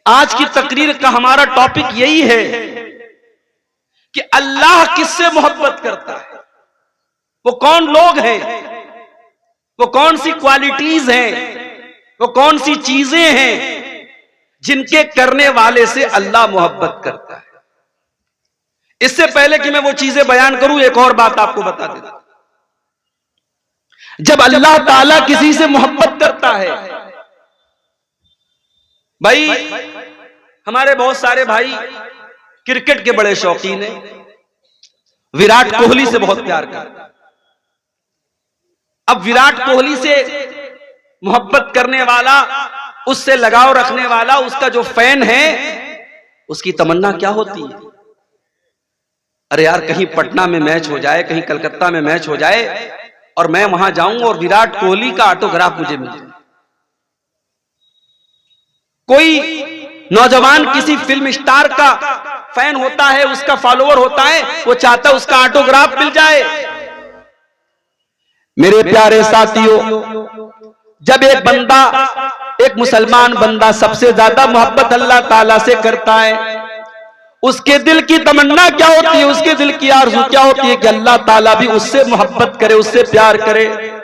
आज की तकरीर का हमारा टॉपिक यही है कि अल्लाह किससे मोहब्बत करता है, वो कौन लोग हैं, वो कौन सी क्वालिटीज हैं, वो कौन सी चीजें हैं जिनके करने वाले से अल्लाह मोहब्बत करता है। इससे पहले कि मैं वो चीजें बयान करूं, एक और बात आपको बता देता हूं। जब अल्लाह ताला किसी से मोहब्बत करता है, भाई हमारे बहुत सारे भाई क्रिकेट के बड़े शौकीन हैं, विराट कोहली से बहुत प्यार करते हैं। अब विराट कोहली से मोहब्बत करने वाला, उससे लगाव रखने वाला, उसका जो फैन है, उसकी तमन्ना क्या होती है? अरे यार, कहीं पटना में मैच हो जाए, कहीं कलकत्ता में मैच हो जाए और मैं वहां जाऊं और विराट कोहली का ऑटोग्राफ मुझे मिले। कोई नौजवान किसी फिल्म स्टार का फैन होता है, उसका फॉलोअर होता है, वो चाहता है उसका ऑटोग्राफ मिल जाए। मेरे प्यारे साथियों, जब एक बंदा, एक मुसलमान बंदा सबसे ज्यादा मोहब्बत अल्लाह ताला से करता है, उसके दिल की तमन्ना क्या होती है, उसके दिल की आरज़ू क्या होती है कि अल्लाह ताला भी उससे मोहब्बत करे, उससे प्यार करे।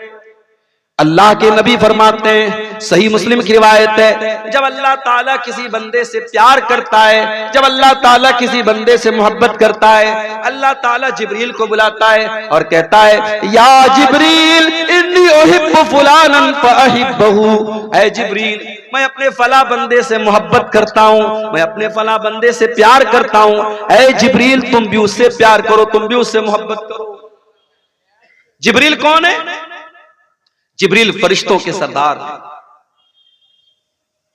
अल्लाह के नबी फरमाते हैं, सही मुस्लिम की रिवायत है, जब अल्लाह ताला किसी बंदे से प्यार करता है, जब अल्लाह ताला किसी बंदे से मोहब्बत करता है, अल्लाह ताला जिब्रील को बुलाता है और कहता है, या जिब्रील इन्नी उहिब्बु फुलानन फअहिब्बहु। ऐ जिब्रील, मैं अपने फला बंदे से मोहब्बत करता हूं, मैं अपने फला बंदे से प्यार करता हूं। ऐ जिब्रील, तुम भी उससे प्यार करो, तुम भी उससे मोहब्बत करो। जिब्रील कौन है? जिब्रील फरिश्तों के सरदार हैं।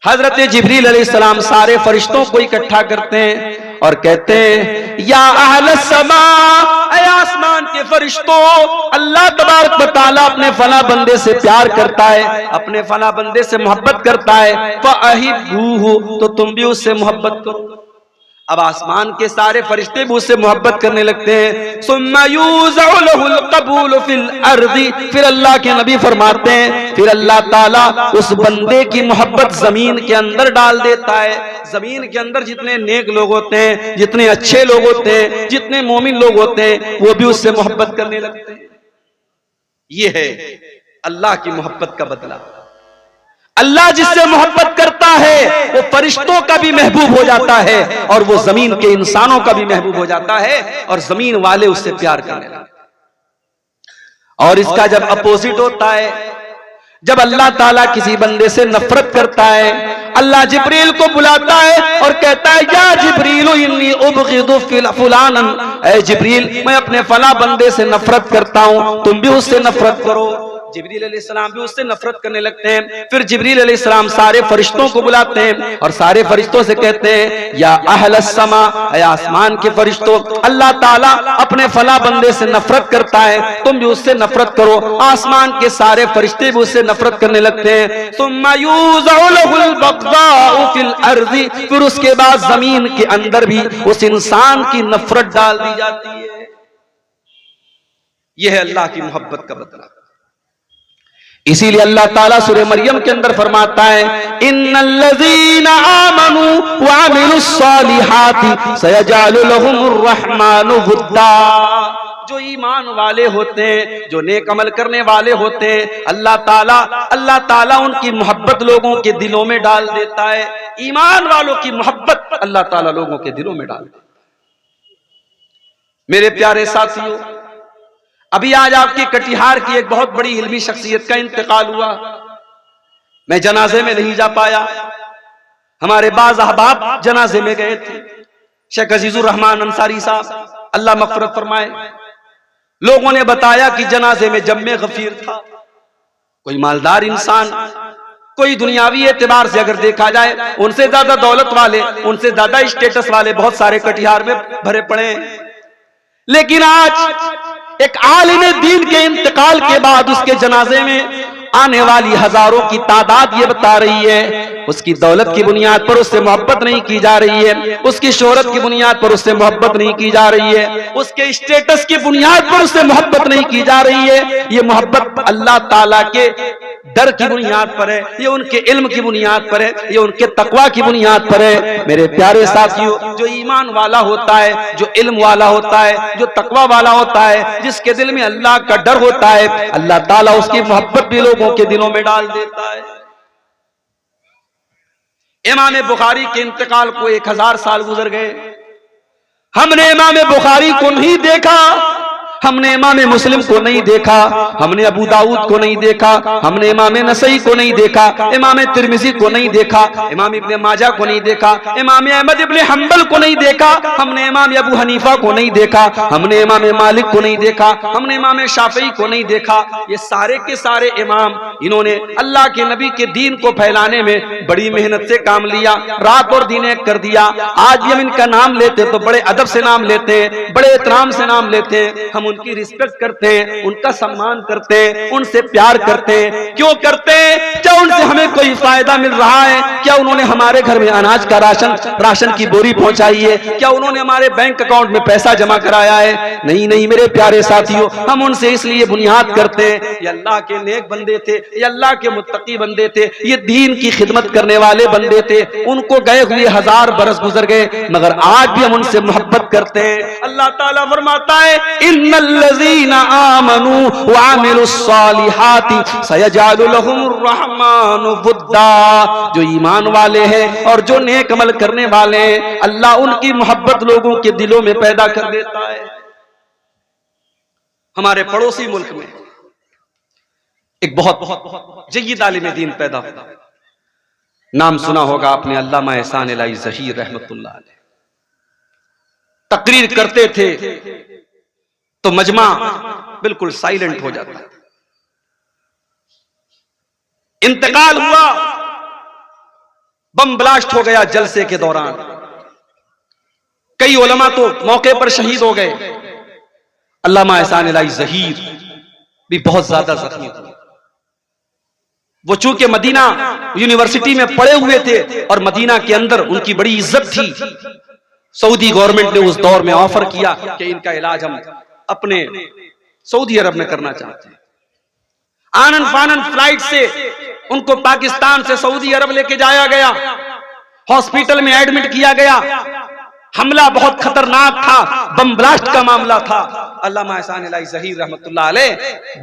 हजरत जिब्रील अलैहिस्सलाम सारे फरिश्तों को इकट्ठा करते हैं और कहते हैं, या अहलस समा, ऐ आसमान के फरिश्तों, अल्लाह तबारक व तआला अपने फला बंदे से प्यार करता है, अपने फला बंदे से मोहब्बत करता है, फअहिब्बूहु, तो तुम भी उससे मोहब्बत करो। अब आसमान के सारे फरिश्ते भी उससे मोहब्बत करने लगते हैं। सुम्मा युज़अु लहुल क़बूल फिल अर्ज़ि, फिर अल्लाह के नबी फरमाते हैं, फिर अल्लाह ताला उस बंदे की मोहब्बत जमीन के अंदर डाल देता है। जमीन के अंदर जितने नेक लोग होते हैं, जितने अच्छे लोग होते हैं, जितने मोमिन लोग होते हैं, वो भी उससे मोहब्बत करने लगते हैं। ये है अल्लाह की मोहब्बत का बदला। अल्लाह जिससे मोहब्बत करता है वो फरिश्तों का भी महबूब हो जाता है और वो जमीन के इंसानों का भी महबूब हो जाता है और जमीन वाले उससे प्यार करने लगते। और इसका जब अपोजिट होता है, जब अल्लाह ताला किसी बंदे से नफरत करता है, अल्लाह जिब्रील को बुलाता है और कहता है, या जिब्रील इन्नी उबग़िदु फुलानन, ऐ जिब्रील, मैं अपने फला बंदे से नफरत करता हूं, तुम भी उससे नफरत करो। जिब्रील अलैहिस्सलाम भी उससे नफरत करने लगते हैं। फिर जिब्रील अलैहिस्सलाम सारे फरिश्तों को बुलाते हैं और सारे फरिश्तों से कहते हैं, या अहलस समा, ऐ आसमान के फरिश्तों, अल्लाह ताला अपने फला बंदे से नफरत करता है, तुम भी उससे नफरत करो। आसमान के सारे फरिश्ते भी उससे नफरत करने लगते हैं। सुम्मा युज़अु लहुल बग़ज़ाउ फिल अर्ज़ि, फिर उसके बाद जमीन के अंदर भी उस इंसान की नफरत डाल दी जाती है। यह है अल्लाह की मोहब्बत का बदला। इसीलिए अल्लाह ताला सूरह मरियम के अंदर फरमाता है, इन्नल्लज़ीना आमनू व अमिलुस्सालिहाति सयजअलु लहुमुर रहमानु वुद्दा। जो ईमान वाले होते हैं, जो नेक अमल करने वाले होते हैं, अल्लाह ताला उनकी मोहब्बत लोगों के दिलों में डाल देता है। ईमान वालों की मोहब्बत अल्लाह ताला लोगों के दिलों में डाल देता है। मेरे प्यारे साथियों, अभी आज आपके कटिहार की एक बहुत बड़ी इल्मी शख्सियत का इंतकाल हुआ। मैं जनाजे में नहीं जा पाया, हमारे बाज़ अहबाब जनाजे में गए थे। शेख अजीजुर रहमान अंसारी साहब, अल्लाह मग़फ़िरत फरमाए, लोगों ने बताया कि जनाजे में जम्मे गफीर था। कोई मालदार इंसान, कोई दुनियावी एतबार से अगर देखा जाए, उनसे ज्यादा दौलत वाले, उनसे ज्यादा स्टेटस वाले बहुत सारे कटिहार में भरे पड़े हैं। लेकिन आज एक आलिम दीन के इंतकाल के बाद उसके जनाजे में आने वाली हजारों की तादाद ये बता रही है, उसकी दौलत की बुनियाद पर उससे मोहब्बत नहीं की जा रही है, उसकी शोहरत की बुनियाद पर उससे मोहब्बत नहीं की जा रही है, उसके स्टेटस की बुनियाद पर उससे मोहब्बत नहीं की जा रही है। ये मोहब्बत अल्लाह ताला के डर की बुनियाद पर है, ये उनके इल्म की बुनियाद पर है, ये उनके तकवा की बुनियाद पर है। मेरे प्यारे साथियों, जो ईमान वाला होता है, जो इल्म वाला होता है, जो तकवा वाला होता है, जिसके दिल में अल्लाह का डर होता है, अल्लाह ताला उसकी मोहब्बत भी लोगों के दिलों में डाल देता है। इमाम बुखारी के इंतकाल को 1000 साल गुजर गए, हमने इमाम बुखारी को नहीं देखा, हमने इमाम मुस्लिम को नहीं देखा, हमने अबू दाऊद को नहीं देखा, हमने इमाम नसई को नहीं देखा, इमाम तिरमिजी को नहीं देखा, इमाम इब्ने माजा को नहीं देखा, इमाम अहमद इब्ने हंबल को नहीं देखा, हमने इमाम अबू हनीफा को नहीं देखा, हमने इमाम मालिक को नहीं देखा, हमने इमाम शाफई को नहीं देखा। ये सारे के सारे इमाम, इन्होंने अल्लाह के नबी के दीन को फैलाने में बड़ी मेहनत से काम लिया, रात और दिन एक कर दिया। आज भी हम इनका नाम लेते तो बड़े अदब से नाम लेते हैं, बड़े एहतराम से नाम लेते हैं, हम उनकी रिस्पेक्ट करते हैं, उनका सम्मान करते हैं, उनसे प्यार करते हैं। क्यों करते हैं? क्या उनसे हमें कोई फायदा मिल रहा है? क्या उन्होंने हमारे घर में अनाज का राशन की बोरी पहुंचाई है? क्या उन्होंने हमारे बैंक अकाउंट में पैसा जमा कराया है? नहीं नहीं मेरे प्यारे साथियों, हम उनसे इसलिए बुनियाद करते हैं, ये अल्लाह के नेक बंदे थे, ये अल्लाह के मुत्तकी बंदे थे, ये दीन की खिदमत करने वाले बंदे थे। उनको गए हुए 1000 बरस गुजर गए, मगर आज भी हम उनसे मोहब्बत करते हैं। अल्लाह ताला फरमाता है, इन्नल्लज़ीना आमनू व अमिलुस्सालिहाति सयजअलु लहुमुर रहमानु वुद्दा। जो ईमान वाले हैं और जो नेक अमल करने वाले हैं, अल्लाह उनकी मोहब्बत लोगों के दिलों में पैदा कर देता है। हमारे पड़ोसी मुल्क में एक बहुत जय्यद आलिम दीन पैदा हुआ, नाम सुना होगा आपने, अल्लामा एहसान इलाही ज़हीर रहमतुल्लाह अलैह। तकरीर करते थे तो मजमा बिल्कुल साइलेंट हो जाता। इंतकाल हुआ, बम ब्लास्ट हो गया जलसे के दौरान, कई उलमा तो मौके पर शहीद हो गए। अल्लामा एहसान इलाही ज़हीर भी बहुत ज्यादा जख्मी हुए। वो चूंकि मदीना यूनिवर्सिटी में पढ़े हुए थे और मदीना के अंदर उनकी बड़ी इज्जत थी, सऊदी गवर्नमेंट ने उस दौर में ऑफर किया कि इनका इलाज हम अपने सऊदी अरब में करना चाहते हैं। आनन फानन फ्लाइट से उनको पाकिस्तान से सऊदी अरब लेके जाया गया, हॉस्पिटल में एडमिट किया गया। हमला बहुत खतरनाक था, बम ब्लास्ट का मामला था। अल्लामा एहसान इलाही ज़हीर रहमतुल्लाह अलैह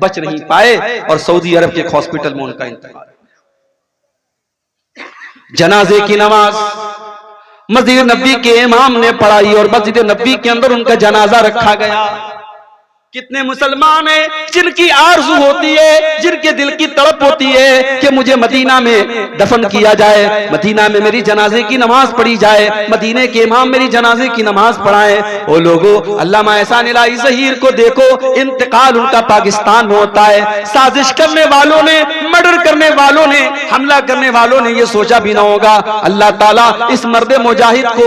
बच नहीं पाए और सऊदी अरब के हॉस्पिटल में उनका इंतकाल। जनाजे की नमाज मस्जिद नबी के इमाम ने पढ़ाई और मस्जिद नबी के अंदर उनका जनाजा रखा गया। कितने मुसलमान हैं जिनकी आरज़ू होती है, जिनके दिल की तड़प होती है कि मुझे मदीना में दफन किया जाए, मदीना में मेरी जनाजे की नमाज पढ़ी जाए, मदीने के इमाम मेरी जनाजे की नमाज पढ़ाएं। ओ लोगों, अल्लामा एहसान इलाही ज़हीर को देखो, इंतकाल उनका पाकिस्तान में होता है। साजिश करने वालों ने, मर्डर करने वालों ने, हमला करने वालों ने ये सोचा भी ना होगा अल्लाह ताला इस मर्द मुजाहिद को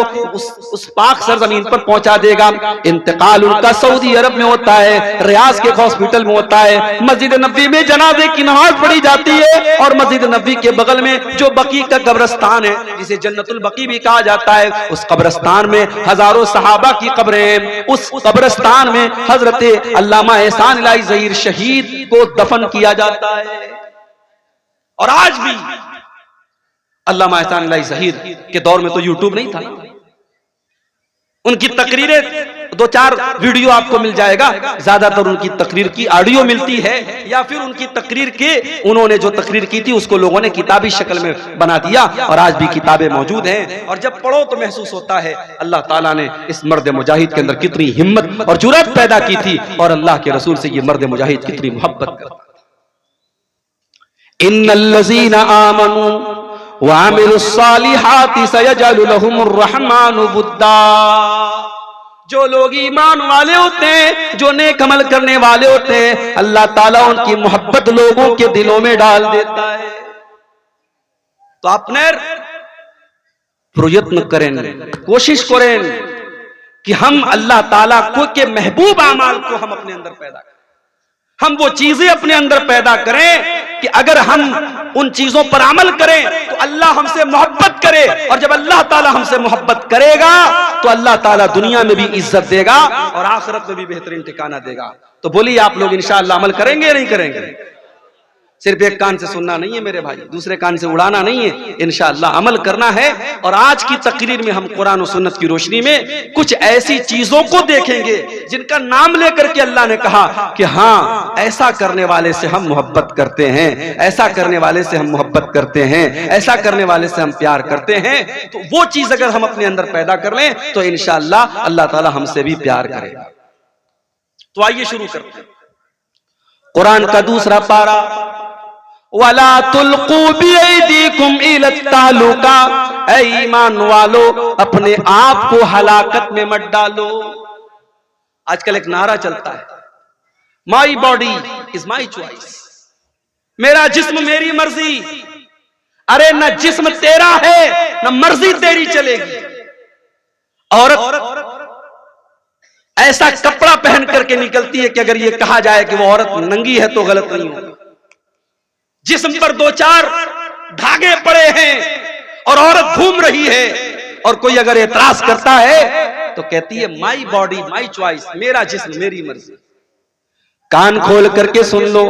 उस पाक सरजमीन पर पहुंचा देगा। इंतकाल उनका सऊदी अरब में होता है, रियाज के हॉस्पिटल में होता है। मस्जिद नबी में जनाजे की नमाज पढ़ी जाती है और मस्जिद नबी के बगल में जो बकी का कब्रिस्तान है, जिसे जन्नतुल बकी भी कहा जाता है, उस कब्रिस्तान में हजारों सहाबा की कब्रें हैं। उस कब्रिस्तान में हजरते अल्लामा एहसान इलाही ज़हीर शहीद को दफन किया जाता है। और आज भी अल्लामा एहसान इलाही ज़हीर के दौर में तो यूट्यूब नहीं था, उनकी तकरीरें 2-4 वीडियो आपको मिल जाएगा, ज्यादातर उनकी तकरीर की ऑडियो मिलती है या फिर उनकी तकरीर के उन्होंने जो तकरीर की थी उसको लोगों ने किताबी शक्ल में बना दिया और आज भी किताबें मौजूद हैं। और जब पढ़ो तो महसूस होता है अल्लाह ताला ने इस मर्द मुजाहिद के अंदर कितनी हिम्मत और जुर्रत पैदा की थी और अल्लाह के रसूल से ये मर्द मुजाहिद कितनी मोहब्बत करता। इन्नल्लज़ीना आमनू व अमिलुस्सालिहाति सयजअलु लहुमुर रहमानु वुद्दा। जो लोग ईमान वाले होते हैं, जो नेक अमल करने वाले होते हैं, अल्लाह ताला उनकी मोहब्बत लोगों के दिलों में डाल देता है। तो आपने प्रयत्न करें, कोशिश करें कि हम अल्लाह ताला को के महबूब आमाल को हम अपने अंदर पैदा करें। हम वो चीजें अपने अंदर पैदा करें कि अगर हम उन चीजों पर अमल करें तो अल्लाह हमसे मोहब्बत करे, और जब अल्लाह ताला हमसे मोहब्बत करेगा तो अल्लाह ताला दुनिया में भी इज्जत देगा और आखिरत में भी बेहतरीन ठिकाना देगा। तो बोलिए आप लोग इंशाअल्लाह अमल करेंगे या नहीं करेंगे? सिर्फ एक कान से सुनना नहीं है मेरे भाई, दूसरे कान से उड़ाना नहीं है, इंशाअल्लाह अमल करना है। और आज की तकरीर में हम कुरान और सुन्नत की रोशनी में कुछ ऐसी चीजों को देखेंगे जिनका नाम लेकर के अल्लाह ने कहा कि हाँ, ऐसा करने वाले से हम मोहब्बत करते हैं, ऐसा करने वाले से हम मोहब्बत करते हैं, ऐसा करने वाले से हम प्यार करते हैं। तो वो चीज अगर हम अपने अंदर पैदा कर लें तो इंशाअल्लाह अल्लाह ताला हमसे भी प्यार करेगा। तो आइए शुरू करते हैं। कुरान का दूसरा पारा, वला तुल्कू बियदीकुम इला तालुका, ऐ ईमान वालो अपने आप को हलाकत में मत डालो। आजकल एक नारा चलता है, my body is my choice, मेरा जिस्म मेरी मर्जी। अरे न जिस्म तेरा है न मर्जी तेरी चलेगी। औरत ऐसा कपड़ा पहन करके निकलती है कि अगर ये कहा जाए कि वो औरत नंगी है तो गलत नहीं होगा। जिस्म पर दो चार धागे पड़े हैं और औरत घूम रही है, और कोई अगर एतराज करता है तो कहती है माई बॉडी माई चॉइस, मेरा जिस्म मेरी मर्जी। कान खोल करके सुन लो,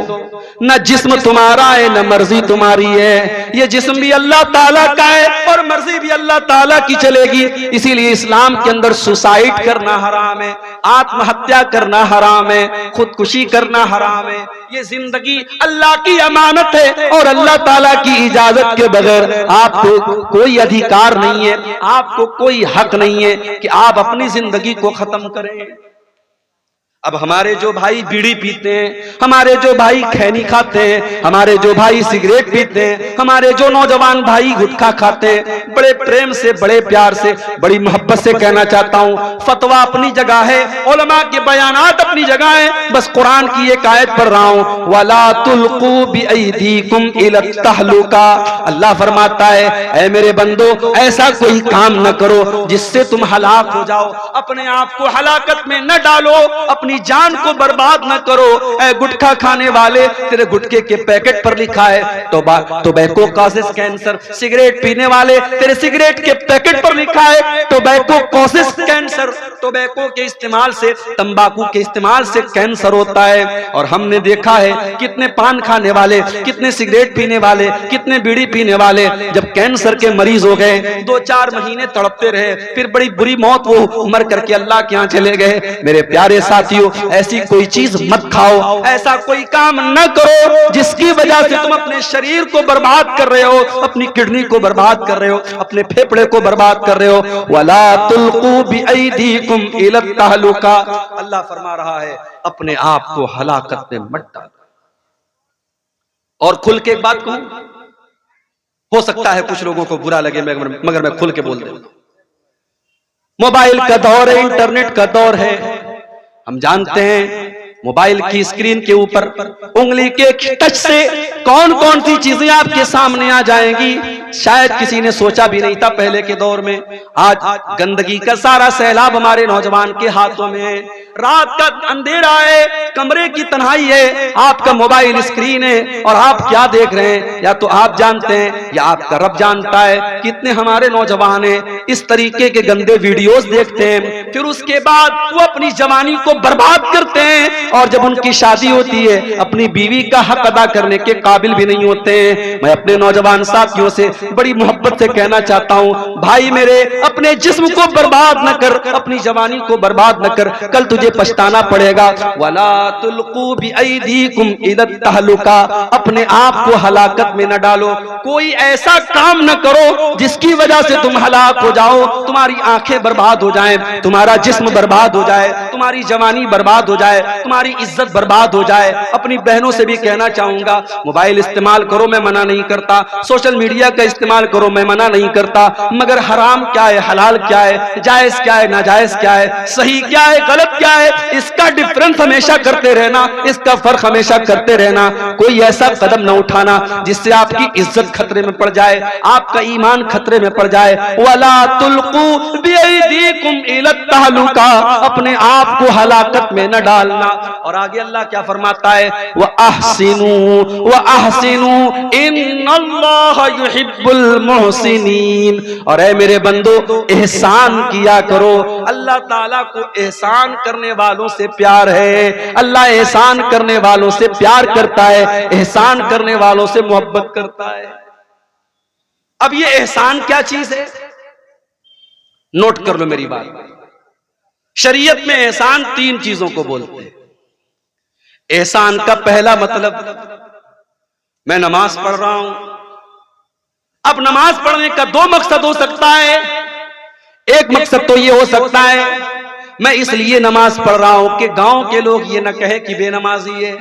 न जिस्म तुम्हारा है न मर्जी तुम्हारी है। ये जिस्म भी अल्लाह ताला का है और मर्जी भी अल्लाह ताला की चलेगी। इसीलिए इस्लाम के अंदर सुसाइड करना हराम है, आत्महत्या करना हराम है, खुदकुशी करना हराम है। ये जिंदगी अल्लाह की अमानत है और अल्लाह ताला की इजाजत के बगैर आपको कोई अधिकार नहीं है, आपको कोई हक नहीं है कि आप अपनी जिंदगी को खत्म करें। अब हमारे जो भाई बीड़ी पीते हैं, हमारे जो भाई खैनी खाते हैं, हमारे जो भाई सिगरेट पीते हैं, हमारे जो नौजवान भाई गुटखा खाते हैं, बड़े प्रेम से बड़े प्यार से बड़ी मोहब्बत से कहना चाहता हूं, फतवा अपनी जगह है, उलमा के बयानात अपनी जगह है, बस कुरान की एक आयत पढ़ रहा हूं, वला तुल्कू बिअयदीकुम इला तहलुका। अल्लाह फरमाता है, ऐ मेरे बंदो ऐसा कोई काम न करो जिससे तुम हलाक हो जाओ, अपने आप को हलाकत में न डालो, अपनी जान को बर्बाद न करो। ऐ गुटखा खाने वाले, तेरे गुटखे के पैकेट पर लिखा है टोबैको कॉजेस कैंसर। सिगरेट पीने वाले, तेरे सिगरेट के पैकेट पर लिखा है टोबैको कॉजेस कैंसर। टोबैको के इस्तेमाल से, तंबाकू के इस्तेमाल से कैंसर होता है। और हमने देखा है कितने पान खाने वाले, कितने सिगरेट पीने वाले, कितने बीड़ी पीने वाले जब कैंसर के मरीज हो गए, 2-4 महीने तड़पते रहे, फिर बड़ी बुरी मौत वो मर करके अल्लाह के यहाँ चले गए। मेरे प्यारे साथियों, ऐसी कोई चीज मत खाओ, ऐसा कोई काम न करो जिसकी वजह से तुम अपने शरीर को बर्बाद कर रहे हो, अपनी किडनी को बर्बाद कर रहे हो, अपने फेफड़े को बर्बाद कर रहे हो। वला तुल्कू बिअयदीकुम इला तहलुका। अल्लाह फरमा रहा है अपने आप को हलाकत में मत डालो। और खुल के एक बात कहूं, हो सकता है कुछ लोगों को बुरा लगे मगर मैं खुल के बोल देता हूं। मोबाइल का दौर है, इंटरनेट का दौर है। हम जानते हैं मोबाइल की स्क्रीन के ऊपर उंगली के टच से कौन कौन सी चीजें आपके सामने आ जाएंगी, शायद किसी ने सोचा भी नहीं था पहले के दौर में। आज गंदगी का सारा सैलाब हमारे नौजवान के हाथों में है। रात का अंधेरा है, कमरे की तन्हाई है, आपका मोबाइल स्क्रीन है और आप क्या देख रहे हैं या तो आप जानते हैं या आपका रब जानता है। कितने हमारे नौजवान हैं इस तरीके के गंदे वीडियोस देखते हैं, फिर उसके बाद वो अपनी जवानी को बर्बाद करते हैं और जब उनकी शादी होती है अपनी बीवी का हक अदा करने के काबिल भी नहीं होते हैं। मैं अपने नौजवान साथियों से बड़ी मोहब्बत से कहना चाहता हूं, भाई मेरे अपने जिस्म को बर्बाद न कर, अपनी जवानी को बर्बाद न कर, कल तुझे पछताना पड़ेगा। वला तुल्कू बिअयदीकुम इला तहलुका, अपने आप को हलाकत में न डालो। कोई ऐसा काम न करो जिसकी वजह से तुम हलाक हो जाओ, तुम्हारी आंखें बर्बाद हो जाएं, तुम्हारा जिस्म बर्बाद हो जाए, तुम्हारी जवानी बर्बाद हो जाए, तुम्हारी इज्जत बर्बाद हो जाए। अपनी बहनों से भी कहना चाहूंगा, मोबाइल इस्तेमाल करो, मैं मना नहीं करता, सोशल मीडिया का इस्तेमाल करो, मैं मना नहीं करता, मगर हराम क्या है, हलाल क्या है, जायज क्या है, नाजायज क्या है, सही क्या है, गलत क्या है, इसका डिफरेंस हमेशा करते रहना, इसका फर्क हमेशा करते रहना। कोई ऐसा कदम न उठाना जिससे आपकी इज्जत खतरे में पड़ जाए, आपका ईमान खतरे में पड़ जाए। वला तुल्कू बिअयदीकुम इला तहलुका, अपने आप आपको हलाकत में न डालना। और आगे अल्लाह क्या फरमाता है, वह अहसिनु इन्नल्लाह युहिब्बुल मुहसिनीन। और ऐ मेरे बंदो, एहसान किया करो। अल्लाह ताला को एहसान करने वालों से प्यार है। अल्लाह एहसान करने वालों से प्यार करता है, एहसान करने वालों से मोहब्बत करता है। अब ये एहसान क्या चीज है, नोट कर लो मेरी बात। शरीयत में एहसान 3 चीजों को बोलते हैं। एहसान का पहला मतलब, मैं नमाज पढ़ रहा हूं। अब नमाज पढ़ने का 2 मकसद हो सकता है। एक मकसद तो ये हो सकता है, मैं इसलिए नमाज पढ़ रहा हूं कि गांव के लोग ये ना कहे कि बेनमाजी है।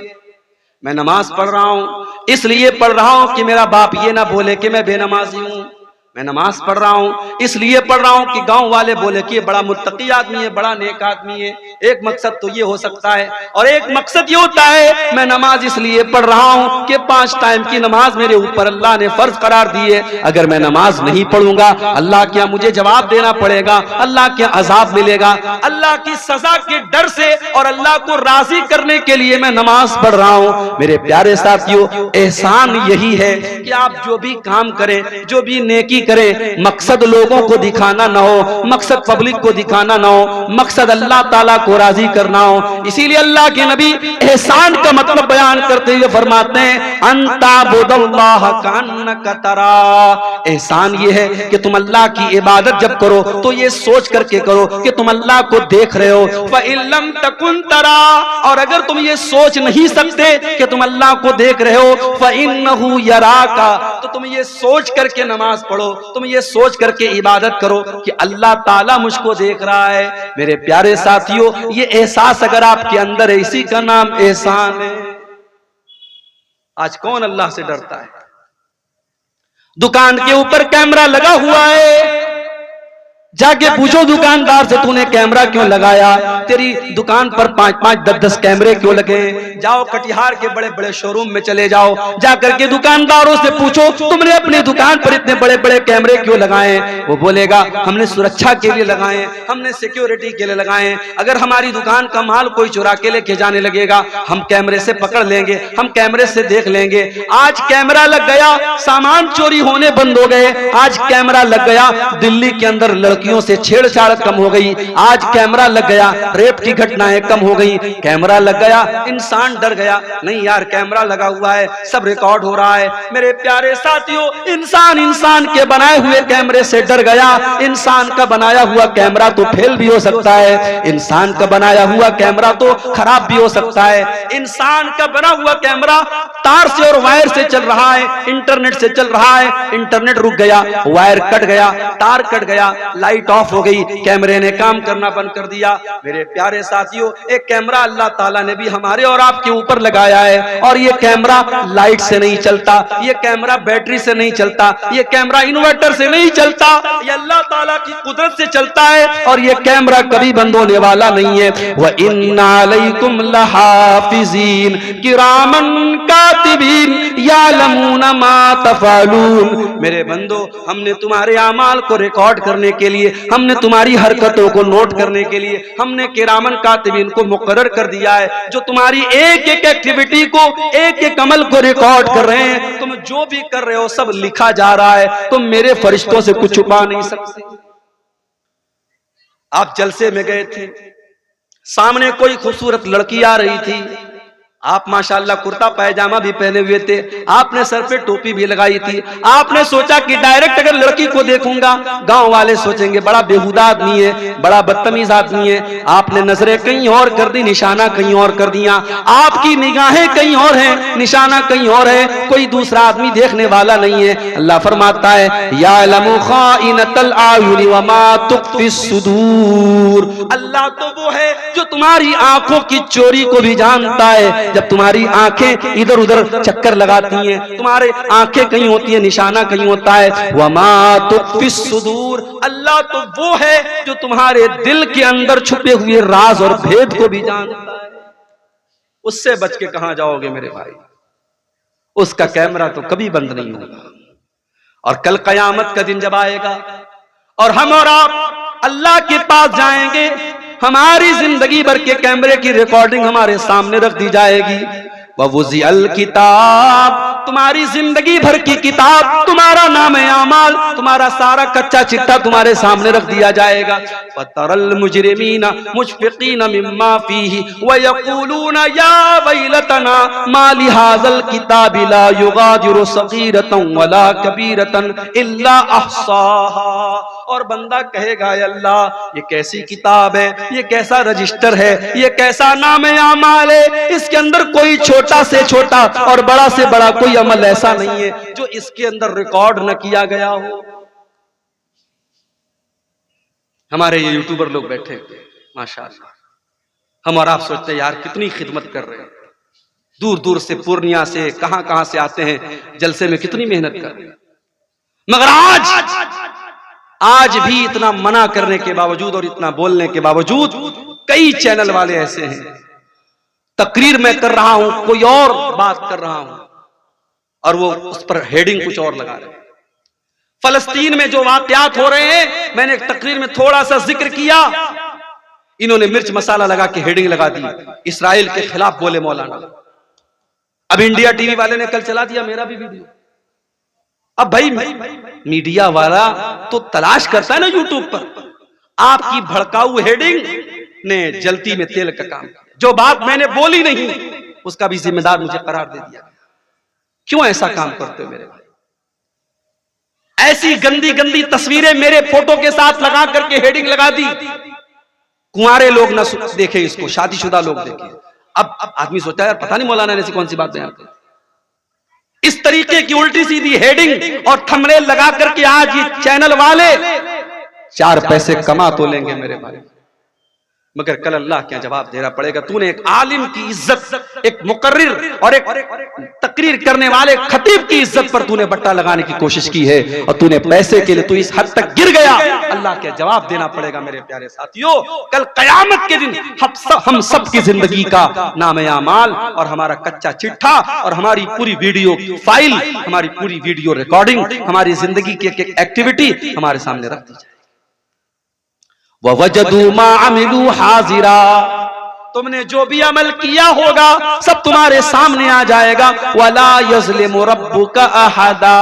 मैं नमाज पढ़ रहा हूं इसलिए पढ़ रहा हूं कि मेरा बाप ये ना बोले कि मैं बेनमाजी हूं। मैं नमाज पढ़ रहा हूं इसलिए पढ़ रहा हूं कि गांव वाले बोले कि ये बड़ा मुत्तकी आदमी है, बड़ा नेक आदमी है। एक मकसद तो ये हो सकता है। और एक मकसद ये होता है, मैं नमाज इसलिए पढ़ रहा हूं कि 5 टाइम की नमाज मेरे ऊपर अल्लाह ने फर्ज करार दी है। अगर मैं नमाज नहीं पढ़ूंगा, अल्लाह क्या मुझे जवाब देना पड़ेगा, अल्लाह क्या अजाब मिलेगा। अल्लाह की सजा के डर से और अल्लाह को राजी करने के लिए मैं नमाज पढ़ रहा हूं। मेरे प्यारे साथियों, एहसान यही है कि आप जो भी काम करें, जो भी नेकी करें, मकसद लोगों को दिखाना ना हो, मकसद पब्लिक को दिखाना ना हो, मकसद अल्लाह ताला को राजी करना हो। इसीलिए अल्लाह के नबी एहसान का मतलब बयान करते हुए फरमाते हैं, अंताबुदल्लाह कान्नका तरा। एहसान ये है कि तुम अल्लाह की इबादत जब करो तो ये सोच करके करो कि तुम अल्लाह को देख रहे हो। फ़इल्लम तकुन तरा, और अगर तुम ये सोच नहीं सकते कि तुम अल्लाह को देख रहे हो, फ़इन्नहु यराका, तो तुम ये सोच करके नमाज पढ़ो, तुम ये सोच करके इबादत करो कि अल्लाह ताला मुझको देख रहा है। मेरे प्यारे साथियों, ये एहसास अगर आपके अंदर है, इसी का नाम एहसान है। आज कौन अल्लाह से डरता है? दुकान के ऊपर कैमरा लगा हुआ है, जाके पूछो दुकानदार से, तूने कैमरा क्यों लगाया? तेरी दुकान पर 5-5, 10-10 कैमरे क्यों लगे? जाओ कटिहार के बड़े बड़े शोरूम में चले जाओ, जाकर के दुकानदारों से पूछो, तुमने अपनी दुकान पर इतने बड़े बड़े कैमरे क्यों लगाए? वो बोलेगा, हमने सुरक्षा के लिए लगाए, हमने सिक्योरिटी के लिए लगाए। अगर हमारी दुकान का माल कोई चुरा के लेके जाने लगेगा, हम कैमरे से पकड़ लेंगे, हम कैमरे से देख लेंगे। आज कैमरा लग गया, सामान चोरी होने बंद हो गए। आज कैमरा लग गया, दिल्ली के अंदर लड़कियों से छेड़छाड़ कम हो गई। आज कैमरा लग गया, रेप की घटनाएं कम हो गई। कैमरा लग गया, इंसान डर गया, नहीं यार कैमरा लगा हुआ है, सब रिकॉर्ड हो रहा है। मेरे प्यारे साथियों, इंसान के बनाए हुए कैमरे से डर गया। इंसान का बनाया हुआ कैमरा तो फेल भी हो सकता है, इंसान का बनाया हुआ कैमरा तो खराब भी हो सकता है। इंसान का बना हुआ कैमरा तार से और वायर से चल रहा है, इंटरनेट से चल रहा है, इंटरनेट रुक गया, वायर कट गया, तार कट गया, लाइट ऑफ हो गई, कैमरे ने काम करना बंद कर दिया। मेरे प्यारे साथियों, एक कैमरा अल्लाह ताला ने भी हमारे और आपके ऊपर लगाया है, और ये कैमरा लाइट से नहीं चलता, ये कैमरा बैटरी से नहीं चलता, ये कैमरा इन्वर्टर से नहीं चलता, ये अल्लाह ताला की कुदरत से चलता है, और ये कैमरा कभी बंद होने वाला नहीं है। व इन्ना अलैकुम लहाफिजीन किरामन कातिबीन यालमूना मा तफअलून। मेरे बंदो, हमने तुम्हारे अमाल को रिकॉर्ड करने के लिए, हमने तुम्हारी हरकतों को नोट करने के लिए, हमने किरामन कातिबीन को मुकर्रर कर दिया है, जो तुम्हारी एक एक एक्टिविटी को, एक एक अमल को रिकॉर्ड कर रहे हैं। तुम जो भी कर रहे हो सब लिखा जा रहा है, तुम मेरे फरिश्तों से कुछ छुपा नहीं सकते। आप जलसे में गए थे, सामने कोई खूबसूरत लड़की आ रही थी, आप माशाल्लाह कुर्ता पैजामा भी पहने हुए थे, आपने सर पे टोपी भी लगाई थी। आपने सोचा कि डायरेक्ट अगर लड़की को देखूंगा गांव वाले सोचेंगे बड़ा बेहुदा आदमी है, बड़ा बदतमीज आदमी है। आपने नजरें कहीं और कर दी, निशाना कहीं और कर दिया, आपकी निगाहें कहीं और हैं, निशाना कहीं और है, कोई दूसरा आदमी देखने वाला नहीं है। अल्लाह फरमाता है, यालमु खाइनतल आयुनि व मा तुख्फिस सुदूर। अल्लाह तो वो है जो तुम्हारी आंखों की चोरी को भी जानता है। जब तुम्हारी आंखें इधर उधर चक्कर लगाती हैं, तुम्हारे आंखें कहीं होती है, निशाना कहीं होता है। वमा तुख्फिस सुदूर, अल्लाह तो वो है जो तुम्हारे दिल के अंदर छुपे हुए राज और भेद को भी जानता है। उससे बच के कहां जाओगे मेरे भाई? उसका कैमरा तो कभी बंद नहीं होगा। और कल कयामत का दिन जब आएगा और हम और आप अल्लाह के पास जाएंगे, हमारी जिंदगी भर के कैमरे की रिकॉर्डिंग हमारे सामने रख दी जाएगी। ववुज़िअल किताब, तुम्हारी जिंदगी भर की किताब, तुम्हारा नाम आमाल, तुम्हारा सारा कच्चा चिट्ठा तुम्हारे सामने रख दिया जाएगा। फतरल मुजरिमीना मुशफिकीना मिम्मा फीही व यक़ूलूना या वैलतना मा लिहाज़ल किताबि ला युगादिरु सगीरतन वला कबीरतन इल्ला अहसाहा। और बंदा कहेगा अल्लाह ये कैसी किताब है, ये कैसा रजिस्टर है, ये कैसा नाम आमाल है, इसके अंदर कोई छोटा से छोटा और बड़ा से बड़ा कोई अमल ऐसा नहीं है जो इसके अंदर रिकॉर्ड न किया गया हो। हमारे ये यूट्यूबर लोग बैठे माशाअल्लाह, हम और आप सोचते हैं यार कितनी खिदमत कर रहे हैं, दूर दूर से पूर्णिया से कहां कहां से आते हैं, जलसे में कितनी मेहनत कर रहे हैं, मगर आज भी इतना मना करने के बावजूद और इतना बोलने के बावजूद कई चैनल वाले ऐसे हैं, तकरीर मैं कर रहा हूं, कोई और बात कर रहा हूं और वो उस पर हेडिंग कुछ और लगा रहे हैं। फलस्तीन में जो वाकयात हो रहे हैं, मैंने एक तकरीर में थोड़ा सा जिक्र किया, इन्होंने मिर्च मसाला लगा के हेडिंग लगा दी, इसराइल के खिलाफ बोले मौलाना। अब इंडिया टीवी वाले ने कल चला दिया मेरा भी वीडियो। अब भाई मीडिया वाला तो तलाश करता है ना यूट्यूब पर, आपकी भड़काऊ हेडिंग ने जलती में तेल का काम किया। जो बात मैंने बोली नहीं उसका भी जिम्मेदार मुझे करार दे दिया। क्यों ऐसा काम करते हो मेरे भाई? ऐसी गंदी गंदी तस्वीरें मेरे फोटो के साथ लगा करके हेडिंग लगा दी। कुंवारे लोग ना देखे इसको, शादीशुदा लोग देखे। अब आदमी सोचा यार पता नहीं मौलाना ने ऐसी कौन सी बात बयान की। इस तरीके की उल्टी सीधी हेडिंग और थंबनेल लगा करके आज ये चैनल वाले 4 पैसे कमा तो लेंगे मेरे भाई, मगर कल अल्लाह क्या जवाब देना पड़ेगा। तूने एक आलिम की इज्जत, एक मुकर्रिर और एक तकरीर करने वाले खतीब की इज्जत पर तूने बट्टा लगाने की कोशिश की है और तूने पैसे के लिए तू इस हद तक गिर गया, अल्लाह क्या जवाब देना पड़ेगा मेरे प्यारे साथियों। कल कयामत के दिन हम सब की जिंदगी का नाम आमाल और हमारा कच्चा चिट्ठा और हमारी पूरी वीडियो फाइल, हमारी पूरी वीडियो रिकॉर्डिंग, हमारी जिंदगी की एक एक्टिविटी हमारे सामने रख दी जाए। ववजदू मा अमिलू हाजिरा, तुमने जो भी अमल किया होगा सब तुम्हारे सामने आ जाएगा। वला यज़लिमु रब्बुका अहदा,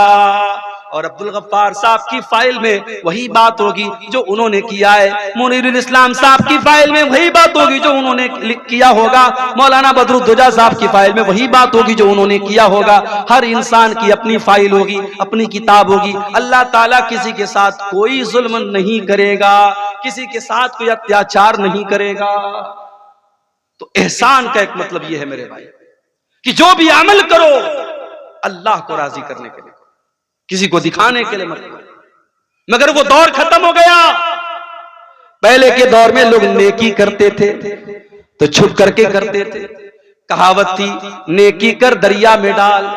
और अब्दुल गफ्फार साहब की फाइल में वही बात होगी जो उन्होंने किया है। मुनीरुल इस्लाम साहब की फाइल में वही बात होगी जो उन्होंने किया होगा। मौलाना बदरुद्दोजा साहब की फाइल में वही बात होगी जो उन्होंने किया होगा। हर इंसान की अपनी फाइल होगी, अपनी किताब होगी। अल्लाह ताला किसी के साथ कोई जुल्म नहीं करेगा, किसी के साथ कोई अत्याचार नहीं करेगा। तो एहसान का एक मतलब यह है मेरे भाई कि जो भी अमल करो अल्लाह को राजी करने के लिए, किसी को दिखाने के लिए मत करो। मगर वो दौर खत्म हो गया। पहले के दौर में लोग नेकी करते थे तो छुप करके करते थे। कहावत थी नेकी कर दरिया में डाल,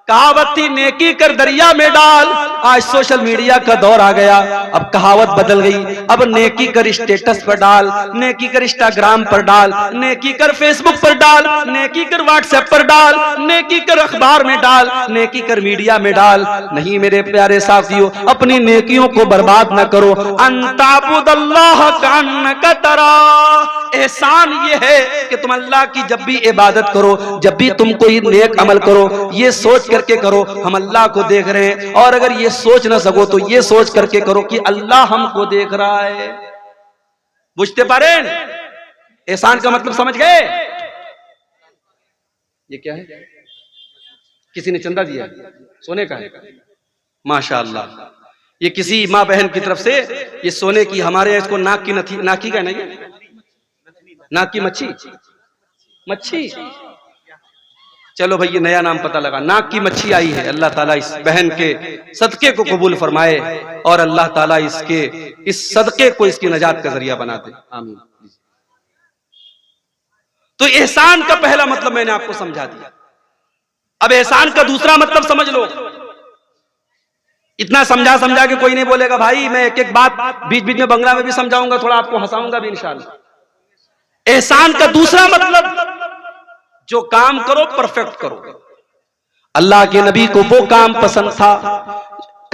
कहावत थी नेकी कर दरिया में डाल। आज सोशल मीडिया का दौर आ गया, अब कहावत बदल गई। अब नेकी कर स्टेटस पर डाल, नेकी कर इंस्टाग्राम पर डाल, नेकी कर फेसबुक पर डाल, नेकी कर व्हाट्सएप पर डाल, नेकी कर अखबार में डाल, नेकी कर मीडिया में डाल। नहीं मेरे प्यारे साथियों, अपनी नेकियों को बर्बाद न करो। अंताबुदल्लाह कान्नका तरा, एहसान ये है कि तुम अल्लाह की जब भी इबादत करो, जब भी तुम कोई नेक अमल करो, ये सोच करके करो हम अल्लाह को देख रहे हैं। और अगर ये सोच ना सको तो ये सोच करके करो कि अल्लाह हमको देख रहा है। बुझते पारे? एहसान का मतलब समझ गए? ये क्या है? किसी ने चंदा दिया, सोने का है, माशाअल्लाह। ये किसी माँ बहन की तरफ से ये सोने की, हमारे इसको नाक की नथी, नाकी का नहीं, नाक की मच्छी। चलो भाई ये नया नाम पता लगा, नाक की मच्छी आई है। अल्लाह ताला इस बहन के सदके को कबूल फरमाए और अल्लाह ताला इस सदके को इसकी नजात का जरिया बना दे, आमीन। तो एहसान का पहला मतलब मैंने आपको समझा दिया। अब एहसान का दूसरा मतलब समझ लो। इतना समझा के कोई नहीं बोलेगा भाई, मैं एक एक बात बीच बीच में बंगला में भी समझाऊंगा, थोड़ा आपको हंसाऊंगा भी इंशाअल्लाह। एहसान का दूसरा मतलब, जो काम करो परफेक्ट करो। अल्लाह के नबी को वो काम पसंद था,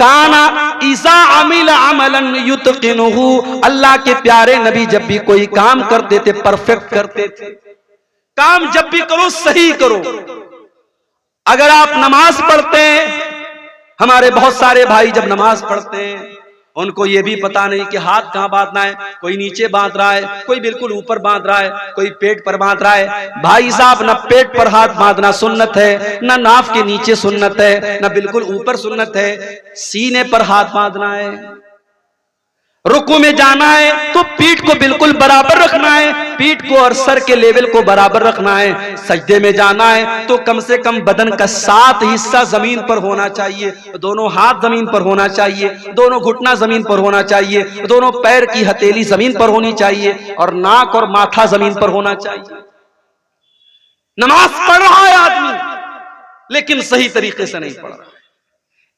काना इज़ा अमिला अमलन युतकिनुहु, अल्लाह के प्यारे नबी जब भी कोई काम करते थे परफेक्ट करते थे। काम जब भी करो सही करो। अगर आप नमाज पढ़ते हैं, हमारे बहुत सारे भाई जब नमाज पढ़ते हैं उनको ये भी पता नहीं कि हाथ कहां बांधना है, कोई नीचे बांध रहा है, कोई बिल्कुल ऊपर बांध रहा है, कोई पेट पर बांध रहा है। भाई साहब, ना पेट पर हाथ बांधना सुन्नत है, ना नाफ के नीचे सुन्नत है, ना बिल्कुल ऊपर सुन्नत है, सीने पर हाथ बांधना है। रुकू में जाना है तो पीठ को बिल्कुल बराबर रखना है, पीठ को और सर के लेवल को बराबर रखना है। सजदे में जाना है तो कम से कम बदन का 7 हिस्सा जमीन पर होना चाहिए, दोनों हाथ जमीन पर होना चाहिए, दोनों घुटना जमीन पर होना चाहिए, दोनों पैर की हथेली जमीन पर होनी चाहिए और नाक और माथा जमीन पर होना चाहिए। नमाज पढ़ रहा है आदमी लेकिन सही तरीके से नहीं पढ़ रहा।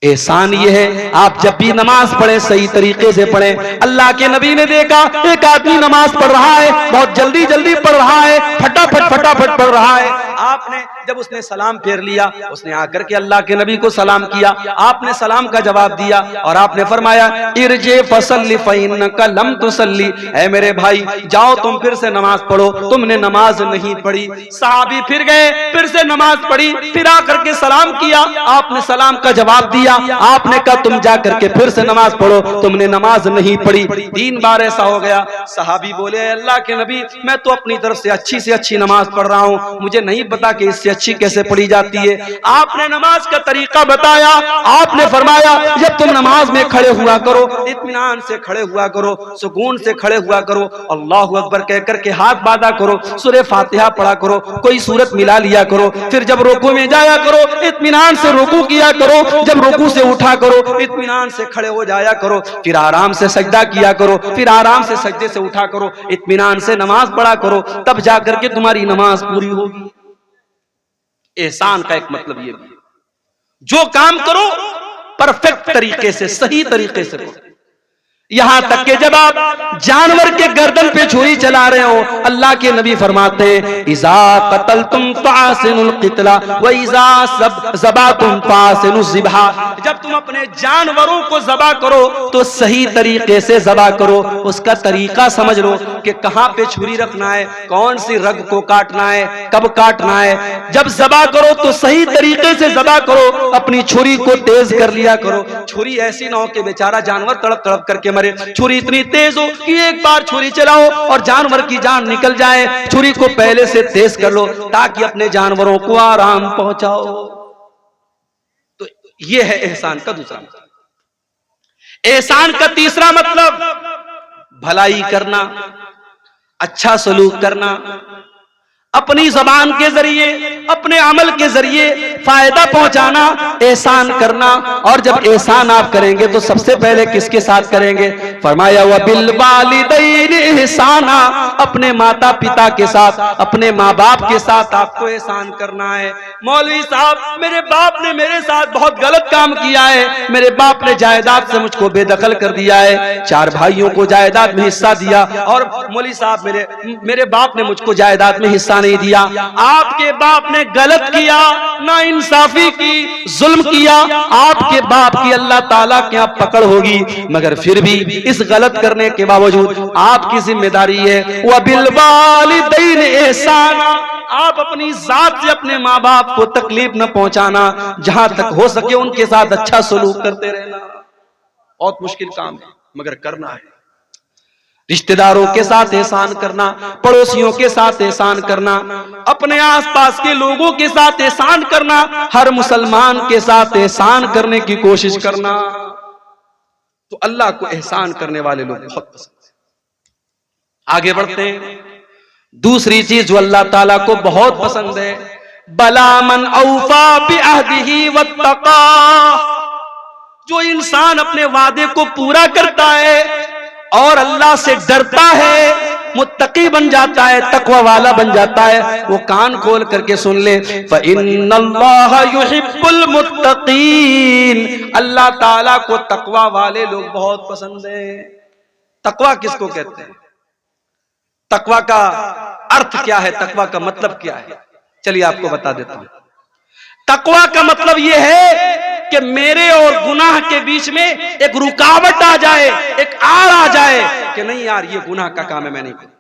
एहसान ये है आप जब भी नमाज पढ़े सही तरीके से पढ़े। अल्लाह के नबी ने देखा एक आदमी नमाज पढ़ रहा है, बहुत जल्दी जल्दी पढ़ रहा है, फटाफट पढ़ रहा है। आपने जब उसने सलाम फेर लिया, उसने आकर के अल्लाह के नबी को सलाम किया, आपने सलाम का जवाब दिया और आपने फरमाया इरजे फसल्ली फइन्नका लम तुसल्ली, ऐ मेरे भाई जाओ तुम फिर से नमाज पढ़ो, तुमने नमाज नहीं पढ़ी। सहाबी फिर गए, फिर से नमाज पढ़ी, फिर आकर के सलाम किया, आपने सलाम का जवाब दिया, आपने कहा तुम जाकर के फिर से नमाज पढ़ो, तुमने नमाज नहीं पढ़ी। 3 बार ऐसा हो गया। सहाबी बोले अल्लाह के नबी मैं तो अपनी तरफ से अच्छी नमाज पढ़ रहा हूं, मुझे नहीं पता कि इससे अच्छी कैसे पढ़ी जाती है। आपने नमाज का तरीका बताया, आपने फरमाया जब तुम नमाज में खड़े हुआ करो इत्मीनान से खड़े हुआ करो, सुकून से खड़े हुआ करो, अल्लाहु अकबर कहकर के हाथ बांधा करो, सूरह फातिहा पढ़ा करो, कोई सूरत मिला लिया करो, फिर जब रुकू में जाया करो इत्मीनान से रुकू किया करो, जब रुकू से उठा करो इत्मीनान से खड़े हो जाया करो, फिर आराम से सजदा किया करो, फिर आराम से सजदे से उठा करो, इत्मीनान से नमाज पढ़ा करो, तब जाकर के तुम्हारी नमाज पूरी होगी। एहसान का एक मतलब ये भी, जो काम करो परफेक्ट तरीके से सही तरीके से करो। यहां तक कि जब आप जानवर के गर्दन पे छुरी चला रहे हो, अल्लाह के नबी फरमाते हैं इज़ा क़तलतुम फ़ासिनुल क़ितला व इज़ा ज़बातुम फ़ासिनुज़ ज़िबहा, जब तुम अपने जानवरों को ज़बा करो तो सही तरीके से ज़बा करो, उसका तरीका समझ लो कि कहां पे छुरी रखना है, कौन सी रग को काटना है, कब काटना है। जब ज़बा करो तो सही तरीके से ज़बा करो, अपनी छुरी को तेज कर लिया करो। छुरी ऐसी ना हो कि बेचारा जानवर तड़प तड़प करके मरे, छुरी इतनी तेज हो कि एक बार छुरी चलाओ और जानवर की जान निकल जाए। छुरी को पहले से तेज कर लो ताकि अपने जानवरों को आराम पहुंचाओ। तो यह है एहसान का दूसरा मतलब। एहसान का तीसरा मतलब भलाई करना, अच्छा सलूक करना, अपनी जबान के जरिए अपने अमल के जरिए फायदा पहुंचाना, एहसान करना। और जब एहसान आप करेंगे तो सबसे पहले किसके साथ करेंगे? फरमाया व बिल वालिदैन एहसाना, अपने माता पिता के साथ, अपने माँ बाप के साथ आपको एहसान करना है। मौलवी साहब मेरे बाप ने मेरे साथ बहुत गलत काम किया है, मेरे बाप ने जायदाद से मुझको बेदखल कर दिया है, 4 भाइयों को जायदाद में हिस्सा दिया और मौलवी साहब मेरे बाप ने मुझको जायदाद में हिस्सा नहीं दिया। आपके बाप ने गलत किया, ना इंसाफी की, जुल्म किया, आपके बाप की अल्लाह ताला के यहाँ पकड़ होगी, मगर फिर भी इस गलत करने के बावजूद आपकी जिम्मेदारी है व बिल वालिदैन एहसाना, आप अपनी जात से अपने माँ बाप को तकलीफ न पहुंचाना, जहां तक हो सके उनके साथ अच्छा सलूक करते रहना। बहुत मुश्किल काम है मगर करना है। रिश्तेदारों के साथ एहसान करना, पड़ोसियों के साथ एहसान करना, अपने आसपास के लोगों के साथ एहसान करना, हर मुसलमान के साथ एहसान करने की कोशिश करना। तो अल्लाह को एहसान करने वाले लोग बहुत पसंद है। आगे बढ़ते हैं। दूसरी चीज जो अल्लाह ताला को बहुत पसंद है, बला मन औफा बिअहदिही वत्तका, जो इंसान अपने वादे को पूरा करता है और अल्लाह से डरता है, मुत्तकी बन जाता है, तकवा वाला बन जाता है। वो कान खोल करके सुन ले, फ़इन्नल्लाह युहिब्बुल मुत्तकीन, अल्लाह ताला को तकवा वाले लोग बहुत पसंद है। तकवा किसको कहते हैं? तकवा का अर्थ क्या है? तकवा का मतलब क्या है? चलिए आपको बता देता हूं। तकवा का मतलब यह है कि मेरे और गुनाह के बीच में एक रुकावट आ जाए, एक आड़ आ जाए कि नहीं यार ये गुनाह का काम है, मैं नहीं करूं।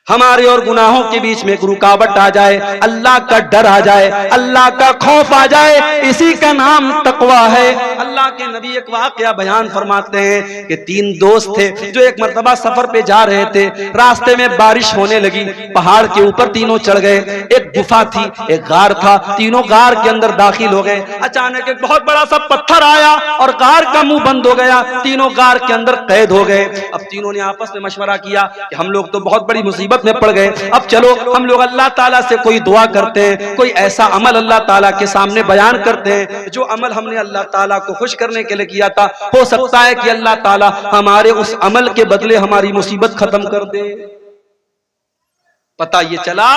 हमारे और गुनाहों के बीच में एक रुकावट आ जाए, अल्लाह का डर आ जाए, अल्लाह का खौफ आ जाए, इसी का नाम तकवा है। अल्लाह के नबी एक वाकया बयान फरमाते हैं कि 3 दोस्त थे जो एक मर्तबा सफर पे जा रहे थे। रास्ते में बारिश होने लगी, पहाड़ के ऊपर तीनों चढ़ गए। एक गुफा थी, एक गार था, तीनों गार के अंदर दाखिल हो गए। अचानक एक बहुत बड़ा सा पत्थर आया और गार का मुंह बंद हो गया, तीनों गार के अंदर कैद हो गए। अब तीनों ने आपस में मशवरा किया कि हम लोग तो बहुत बड़ी मुसीबत में पड़ गए, अब चलो हम लोग अल्लाह ताला से कोई दुआ करते हैं, कोई ऐसा अमल अल्लाह ताला के सामने बयान करते हैं जो अमल हमने अल्लाह ताला को खुश करने के लिए किया था। हो सकता है कि अल्लाह ताला हमारे उस अमल के बदले हमारी मुसीबत खत्म कर दे। पता ये चला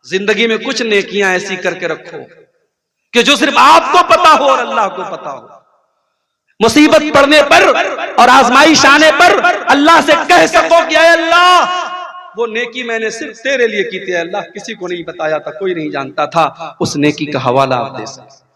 जिंदगी में कुछ नेकियां ऐसी करके रखो कि जो सिर्फ आपको पता हो और अल्लाह को पता हो। मुसीबत पड़ने पर और आजमाइश आने पर अल्लाह से कह सको कि ऐ अल्लाह वो नेकी मैंने सिर्फ तेरे लिए की थी अल्लाह, किसी को नहीं बताया था, कोई नहीं जानता था। उस नेकी का हवाला आप दे सकते।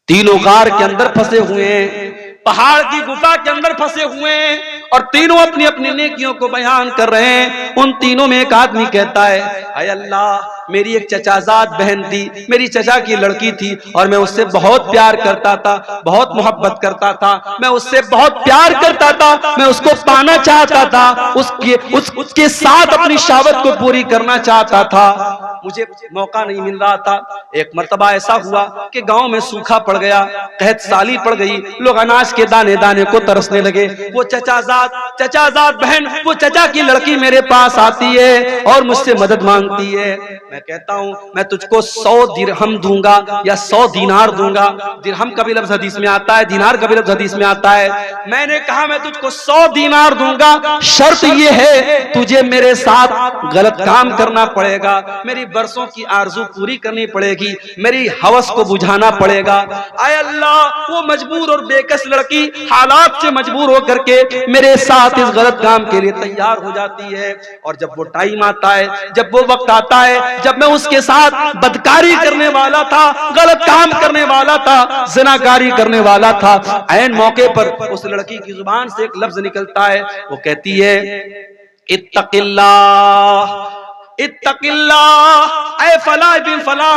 तीनों गार के अंदर फंसे हुए हैं, पहाड़ की गुफा के अंदर फंसे हुए हैं और तीनों अपनी अपनी नेकियों को बयान कर रहे हैं। उन तीनों में एक आदमी कहता है, ऐ अल्लाह मेरी एक चचाजाद बहन थी, मेरी चचा की लड़की थी और मैं उससे बहुत प्यार करता था, बहुत मोहब्बत करता था, मैं उससे बहुत प्यार करता था, मैं उसको पाना चाहता था, उसके साथ अपनी शहावत को पूरी करना चाहता था, मुझे मौका नहीं मिल रहा था। एक मर्तबा ऐसा हुआ कि गांव में सूखा पड़ गया, कहत साली पड़ गई, लोग अनाज के दाने दाने को तरसने लगे। वो चचाजाद बहन, वो चचा की लड़की मेरे पास आती है और मुझसे मदद मांगती है। मैं कहता हूं मैं तुझको 100 दिरहम दूंगा या 100 दीनार दूंगा। दिरहम का भी लफ्ज हदीस में आता है, दीनार का भी लफ्ज हदीस में आता है। मैंने कहा मैं तुझको 100 दीनार दूंगा, शर्त ये है तुझे मेरे साथ गलत काम करना पड़ेगा, मेरी बरसों की आरजू पूरी करनी पड़ेगी, मेरी हवस को बुझाना पड़ेगा। आय अल्लाह वो मजबूर और बेकस लड़की हालात से मजबूर होकर के मेरे साथ इस गलत काम के लिए तैयार हो जाती है। और जब वो टाइम आता है, जब वो वक्त आता है जब मैं उसके साथ बदकारी करने वाला था, गलत काम करने वाला था, ज़िनाकारी करने वाला था, ऐन मौके पर उस लड़की की जुबान से एक लफ्ज निकलता है, वो कहती है इत्तकिल्लाह इत्तकिल्लाह, ऐ फला बिन फला,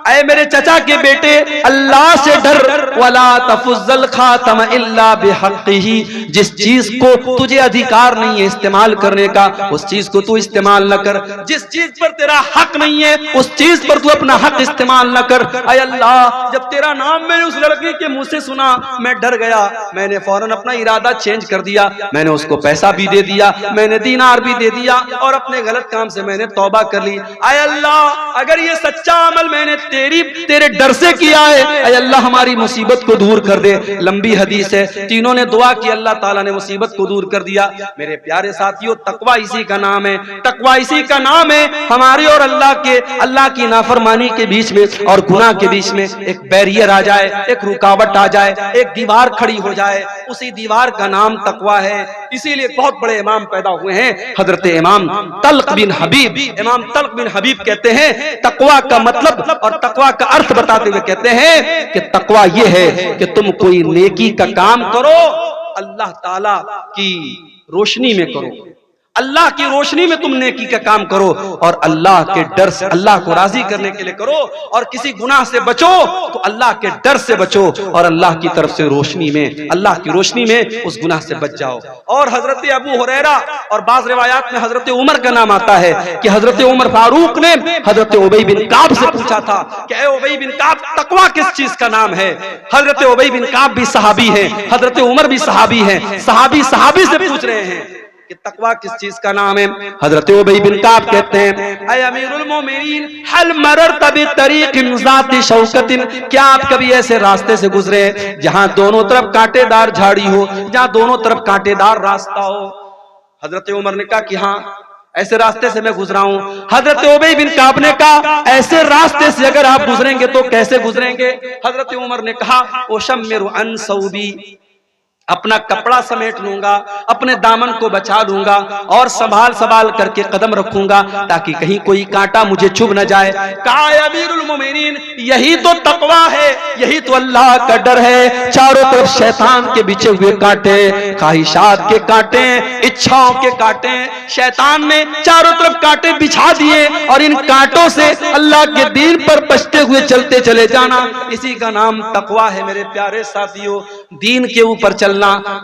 ऐ मेरे चचा के बेटे अल्लाह से डर, वला तफुज्जल खातम इल्ला बिहक्किही, जिस चीज को तुझे अधिकार नहीं है इस्तेमाल करने का उस चीज को तू इस्तेमाल न कर, जिस चीज पर तेरा हक नहीं है उस चीज पर तू अपना हक इस्तेमाल न कर। ऐ अल्लाह जब तेरा नाम मैंने उस लड़की के मुंह से सुना मैं डर गया, मैंने फौरन अपना इरादा चेंज कर दिया, मैंने उसको पैसा भी दे दिया, मैंने दीनार भी दे दिया और अपने गलत काम से मैंने तौबा कर ली। ऐ अल्लाह अगर ये सच्चा अमल मैंने तेरे डर से किया है, ऐ अल्लाह हमारी मुसीबत को दूर कर दे। लंबी हदीस है, तीनों ने दुआ की, अल्लाह ताला ने मुसीबत को दूर कर दिया। मेरे प्यारे साथियों तकवा इसी का नाम है, तकवा इसी का नाम है। हमारे और अल्लाह की नाफरमानी के बीच में और गुनाह के बीच में एक बैरियर आ जाए, एक रुकावट आ जाए, एक दीवार खड़ी हो जाए, उसी दीवार का नाम तकवा है। इसीलिए बहुत बड़े इमाम पैदा हुए हैं, हजरत इमाम तल्क बिन हबीब। इमाम तल्क बिन हबीब कहते हैं तकवा का मतलब और तकवा का अर्थ बताते हुए कहते हैं कि तकवा ये है कि तुम कोई नेकी का काम करो, अल्लाह ताला की रोशनी में करो, अल्लाह की रोशनी में तुम नेकी का काम करो और अल्लाह के डर से, अल्लाह को राजी करने के लिए करो। और किसी गुनाह से बचो तो अल्लाह के डर से बचो और अल्लाह की तरफ से रोशनी में, अल्लाह की रोशनी में उस गुनाह से बच जाओ। और हजरत अबू हुरैरा और बाज़ रिवायात में हजरत उमर का नाम आता है कि हजरत उमर फारूक ने हजरत उबई बिन काब से पूछा था कि ऐ उबई बिन काब तकवा किस चीज का नाम है। हजरत उबई बिन काब भी सहाबी है, हजरत उमर भी सहाबी है, सहाबी से पूछ रहे हैं कि तकवा किस चीज का नाम है। हजरत उबई बिन काब कहते हैं ऐ अमीरुल मोमिनीन हल मररत बितरीक़िन ज़ाति शौकतिन, क्या आप कभी ऐसे रास्ते से गुजरे जहां दोनों तरफ कांटेदार झाड़ी हो, जहां दोनों तरफ कांटेदार रास्ता हो। हजरत उमर ने कहा कि हाँ ऐसे रास्ते से मैं गुजरा हूं। हजरत उबई बिन काब ने कहा ऐसे रास्ते से अगर आप गुजरेंगे तो कैसे गुजरेंगे। हजरत उमर ने कहा ओ शम्मिरु अन सौबी, अपना कपड़ा समेट लूंगा, अपने दामन को बचा लूंगा और संभाल संभाल करके कदम रखूंगा ताकि कहीं कोई कांटा मुझे चुभ न जाए। कहा अमीरुल मोमिनीन, यही तो तकवा है, यही तो अल्लाह का डर है। चारों तरफ शैतान के बिछे हुए कांटे, ख्वाहिशात के कांटे, इच्छाओं के कांटे, शैतान ने चारों तरफ कांटे बिछा दिए और इन कांटों से अल्लाह के दीन पर बचते हुए चलते चले जाना, इसी का नाम तकवा है। मेरे प्यारे साथियों, दीन के ऊपर चलना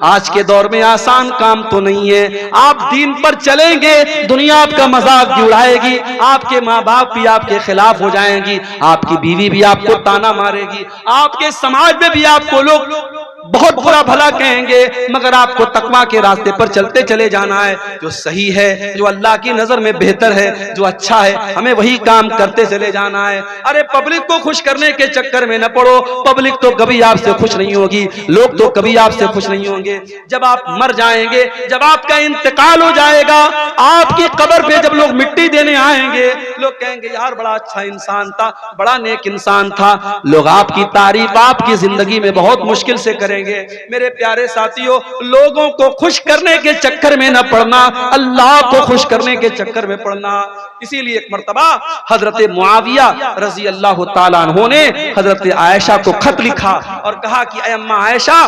आज के दौर में आसान काम तो नहीं है। आप दीन पर चलेंगे, दुनिया आपका मजाक भी उड़ाएगी, आपके माँ बाप भी आपके खिलाफ हो जाएंगी, आपकी बीवी भी आपको ताना मारेगी, आपके समाज में भी आपको लोग बहुत बुरा भला कहेंगे, मगर आपको तकवा के रास्ते पर चलते चले जाना है। जो सही है, जो अल्लाह की नजर में बेहतर है, जो अच्छा है, हमें वही काम करते चले जाना है। अरे पब्लिक को खुश करने के चक्कर में न पड़ो, पब्लिक तो कभी आपसे खुश नहीं होगी, लोग तो कभी आपसे खुश नहीं होंगे। जब आप मर जाएंगे, जब आपका इंतकाल हो जाएगा, आपकी कब्र पे जब लोग मिट्टी देने आएंगे, लोग कहेंगे यार बड़ा अच्छा इंसान था, बड़ा नेक इंसान था। लोग आपकी तारीफ आपकी जिंदगी में बहुत मुश्किल से करेंगे। मेरे प्यारे साथियों, लोगों को खुश करने के चक्कर में न पड़ना, अल्लाह को खुश करने के चक्कर में पड़ना। इसीलिए एक मर्तबा हजरत मुआविया रजी अल्लाह ताला अन्हु ने हजरत आयशा को खत लिखा और कहा कि ऐ अम्मा आयशा,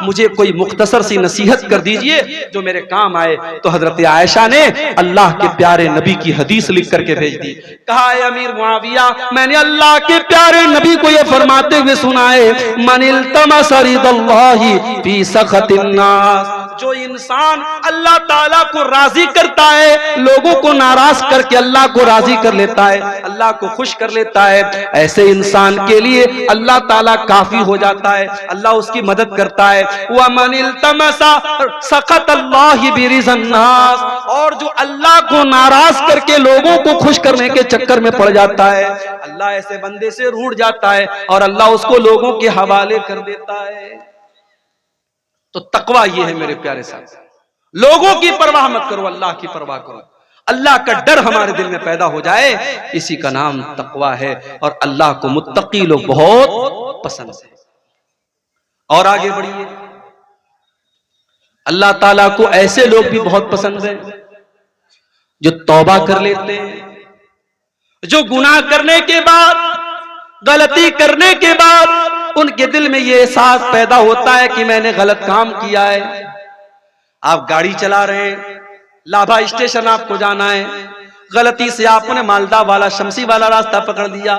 मुझे कोई मुख्तसर सी नसीहत कर दीजिए जो मेरे काम आए। तो हजरत आयशा ने अल्लाह के प्यारे नबी की हदीस लिख करके भेज दी। कहा ऐ अमीर मुआविया, मैंने अल्लाह के प्यारे नबी को यह फरमाते हुए सुना है, मनिल तमसा रिदल्लाहि फी सखतिन नास, जो इंसान अल्लाह ताला को राजी करता है, लोगों को नाराज करके अल्लाह को राजी कर लेता है, अल्लाह को खुश कर लेता है, ऐसे इंसान के लिए अल्लाह ताला काफी हो जाता है, अल्लाह उसकी मदद करता है। वमन इल्तमसा सखतल्लाहि बिरिज़न नास, और जो अल्लाह को नाराज करके लोगों को खुश करने के चक्कर में पड़ जाता है, अल्लाह ऐसे बंदे से रूठ जाता है और अल्लाह उसको लोगों के हवाले कर देता है। तो तकवा ये है मेरे प्यारे साथ, लोगों की परवाह मत करो, अल्लाह की परवाह करो। अल्लाह का डर हमारे दिल में पैदा हो जाए, इसी का नाम तकवा है। और अल्लाह को मुत्तकी लोग बहुत पसंद है। और आगे बढ़िए, अल्लाह ताला को ऐसे लोग भी बहुत पसंद है जो तौबा कर लेते हैं, जो गुनाह करने के बाद, गलती करने के बाद उनके दिल में ये एहसास पैदा होता है कि मैंने गलत काम किया है। आप गाड़ी चला रहे हैं, लाभा स्टेशन आपको जाना है, गलती से आपने मालदा वाला शमसी वाला रास्ता पकड़ दिया,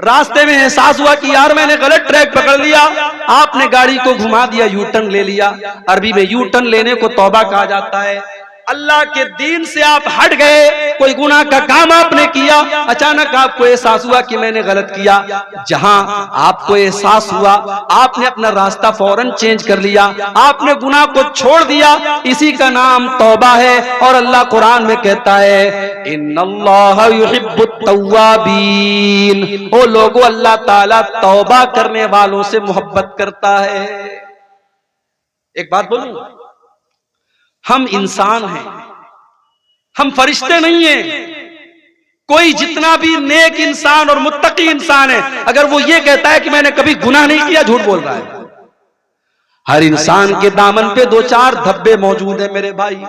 रास्ते में एहसास हुआ कि यार मैंने गलत ट्रैक पकड़ लिया, आपने गाड़ी को घुमा दिया, यू टर्न ले लिया। अरबी में यू टर्न लेने को तौबा कहा जाता है। अल्लाह के दीन से आप हट गए, कोई गुनाह का काम आपने किया, अचानक आपको एहसास हुआ कि मैंने गलत किया। जहां आपको एहसास हुआ, आपने अपना रास्ता फौरन चेंज कर लिया, आपने गुनाह को छोड़ दिया, इसी का नाम तौबा है। और अल्लाह कुरान में कहता है, इन्नल्लाह युहिब्बुत तव्वाबीन, ओ लोगों, अल्लाह ताला तौबा करने वालों से मोहब्बत करता है। एक बात बोलूं, हम इंसान हैं, हम फरिश्ते नहीं हैं। कोई जितना भी नेक इंसान और मुत्तकी इंसान है, अगर वो ये कहता है कि मैंने कभी गुनाह नहीं किया, झूठ बोल रहा है। हर इंसान के दामन पे दो चार धब्बे मौजूद है मेरे भाई।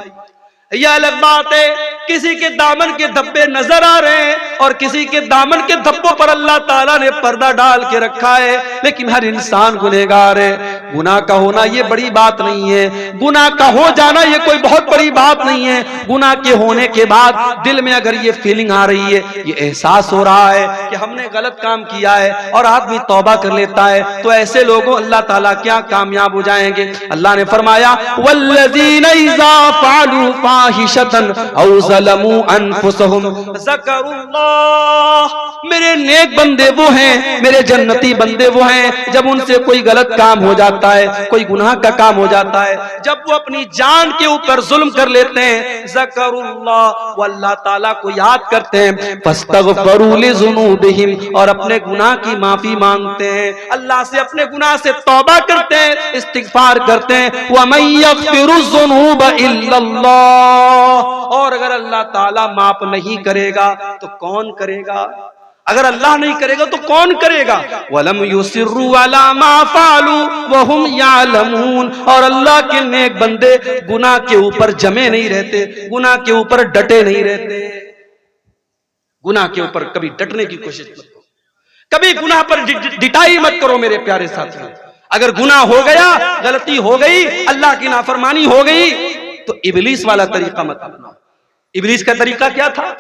यह अलग बात है, किसी के दामन के धब्बे नजर आ रहे हैं और किसी के दामन के धब्बों पर अल्लाह ताला ने पर्दा डाल के रखा है, लेकिन हर इंसान गुनहगार है। गुनाह का होना ये बड़ी बात नहीं है, गुनाह का हो जाना ये कोई बहुत बड़ी बात नहीं है। गुनाह के होने के बाद दिल में अगर ये फीलिंग आ रही है, ये एहसास हो रहा है कि हमने गलत काम किया है, और आदमी तौबा कर लेता है, तो ऐसे लोगों अल्लाह ताला क्या कामयाब हो जाएंगे। अल्लाह ने फरमाया, वल्लज़ीना इज़ा फ़अलू फ़ाहिशतन औ ज़लमू अनफुसहुम ज़करुल्लाह, मेरे नेक बंदे वो हैं, मेरे जन्नती बंदे वो हैं, जब उनसे कोई गलत काम हो जाता है, कोई गुनाह का काम हो जाता है, जब वो अपनी जान के ऊपर जुल्म कर लेते हैं, ज़करुल्लाह, वो अल्लाह ताला को याद करते हैं, फस्तगफरू लिज़ुनूबिहिम, और अपने गुनाह की माफी मांगते हैं, अल्लाह से अपने गुनाह से तौबा करते हैं, इस्तिगफार करते हैं। वमन यग़फिरुज़्ज़ुनूब इल्लल्लाह, और अगर अल्लाह ताला माफ नहीं करेगा तो कौन करेगा। अगर अल्लाह नहीं करेगा तो कौन करेगा? वलम युसिर्रु अला मा फालू वहुम यालमून। और अल्लाह के नेक बंदे गुनाह के ऊपर जमे नहीं रहते, गुनाह के ऊपर डटे नहीं रहते। गुनाह के ऊपर कभी डटने की कोशिश मत करो, कभी गुनाह पर डिटाई मत करो मेरे प्यारे साथियों। अगर गुनाह हो गया, गलती हो गई, अल्लाह की नाफरमानी हो गई, तो इब्लीस वाला तरीका मत अपनाओ। इब्लीस का तरीका क्या था?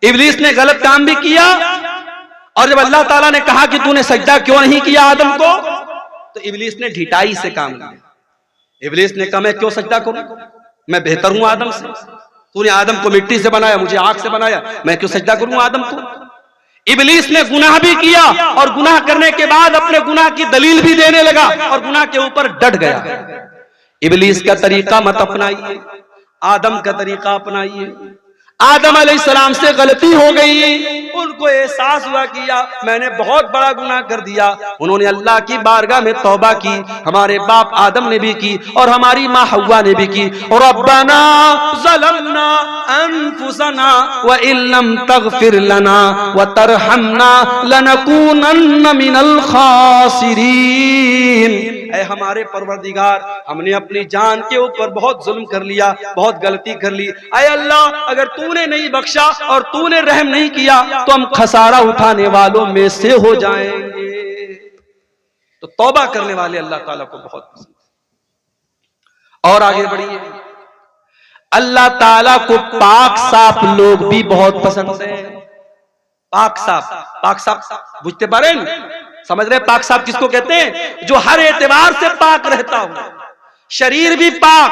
इब्लीस ने गलत काम भी किया, और जब अल्लाह ताला ने कहा कि तूने सजदा क्यों नहीं किया आदम को, तो इब्लीस ने ढिठाई से काम किया। इब्लीस ने कहा मैं क्यों सजदा करूं, मैं बेहतर हूं आदम से। तूने आदम को मिट्टी से बनाया, मुझे आग से बनाया, मैं क्यों सजदा करूं आदम को। इब्लीस ने गुनाह भी किया, और गुनाह करने के बाद अपने गुनाह की दलील भी देने लगा, और गुनाह के ऊपर डट गया। इब्लीस का तरीका मत अपनाइए, आदम का तरीका अपनाइए। आदम अलैहिस्सलाम से गलती हो गई, उनको एहसास हुआ कि मैंने बहुत बड़ा गुनाह कर दिया। उन्होंने अल्लाह की बारगाह में तौबा की। हमारे बाप आदम ने भी की, और हमारी माँ हव्वा ने भी की। और रब्बना ज़लमना अनफुसना व इल्लम तगफिर लना व तरहमना लनकूनन्ना मिनल खासिरीन। ऐ हमारे परवरदिगार, हमने अपनी जान के ऊपर बहुत जुल्म कर लिया, बहुत गलती कर ली। ऐ अल्लाह, अगर तूने नहीं बख्शा और तूने रहम नहीं किया तो हम खसारा उठाने वालों में से हो जाएंगे। तो तौबा करने वाले अल्लाह ताला को बहुत पसंद है। और आगे बढ़िए, अल्लाह ताला को पाक साफ लोग भी बहुत पसंद है। पाक साफ, पाक साफ बुझते पारे, समझ रहे? पाक साफ किसको कहते हैं? जो हर एतबार से पाक रहता हो, शरीर भी पाक,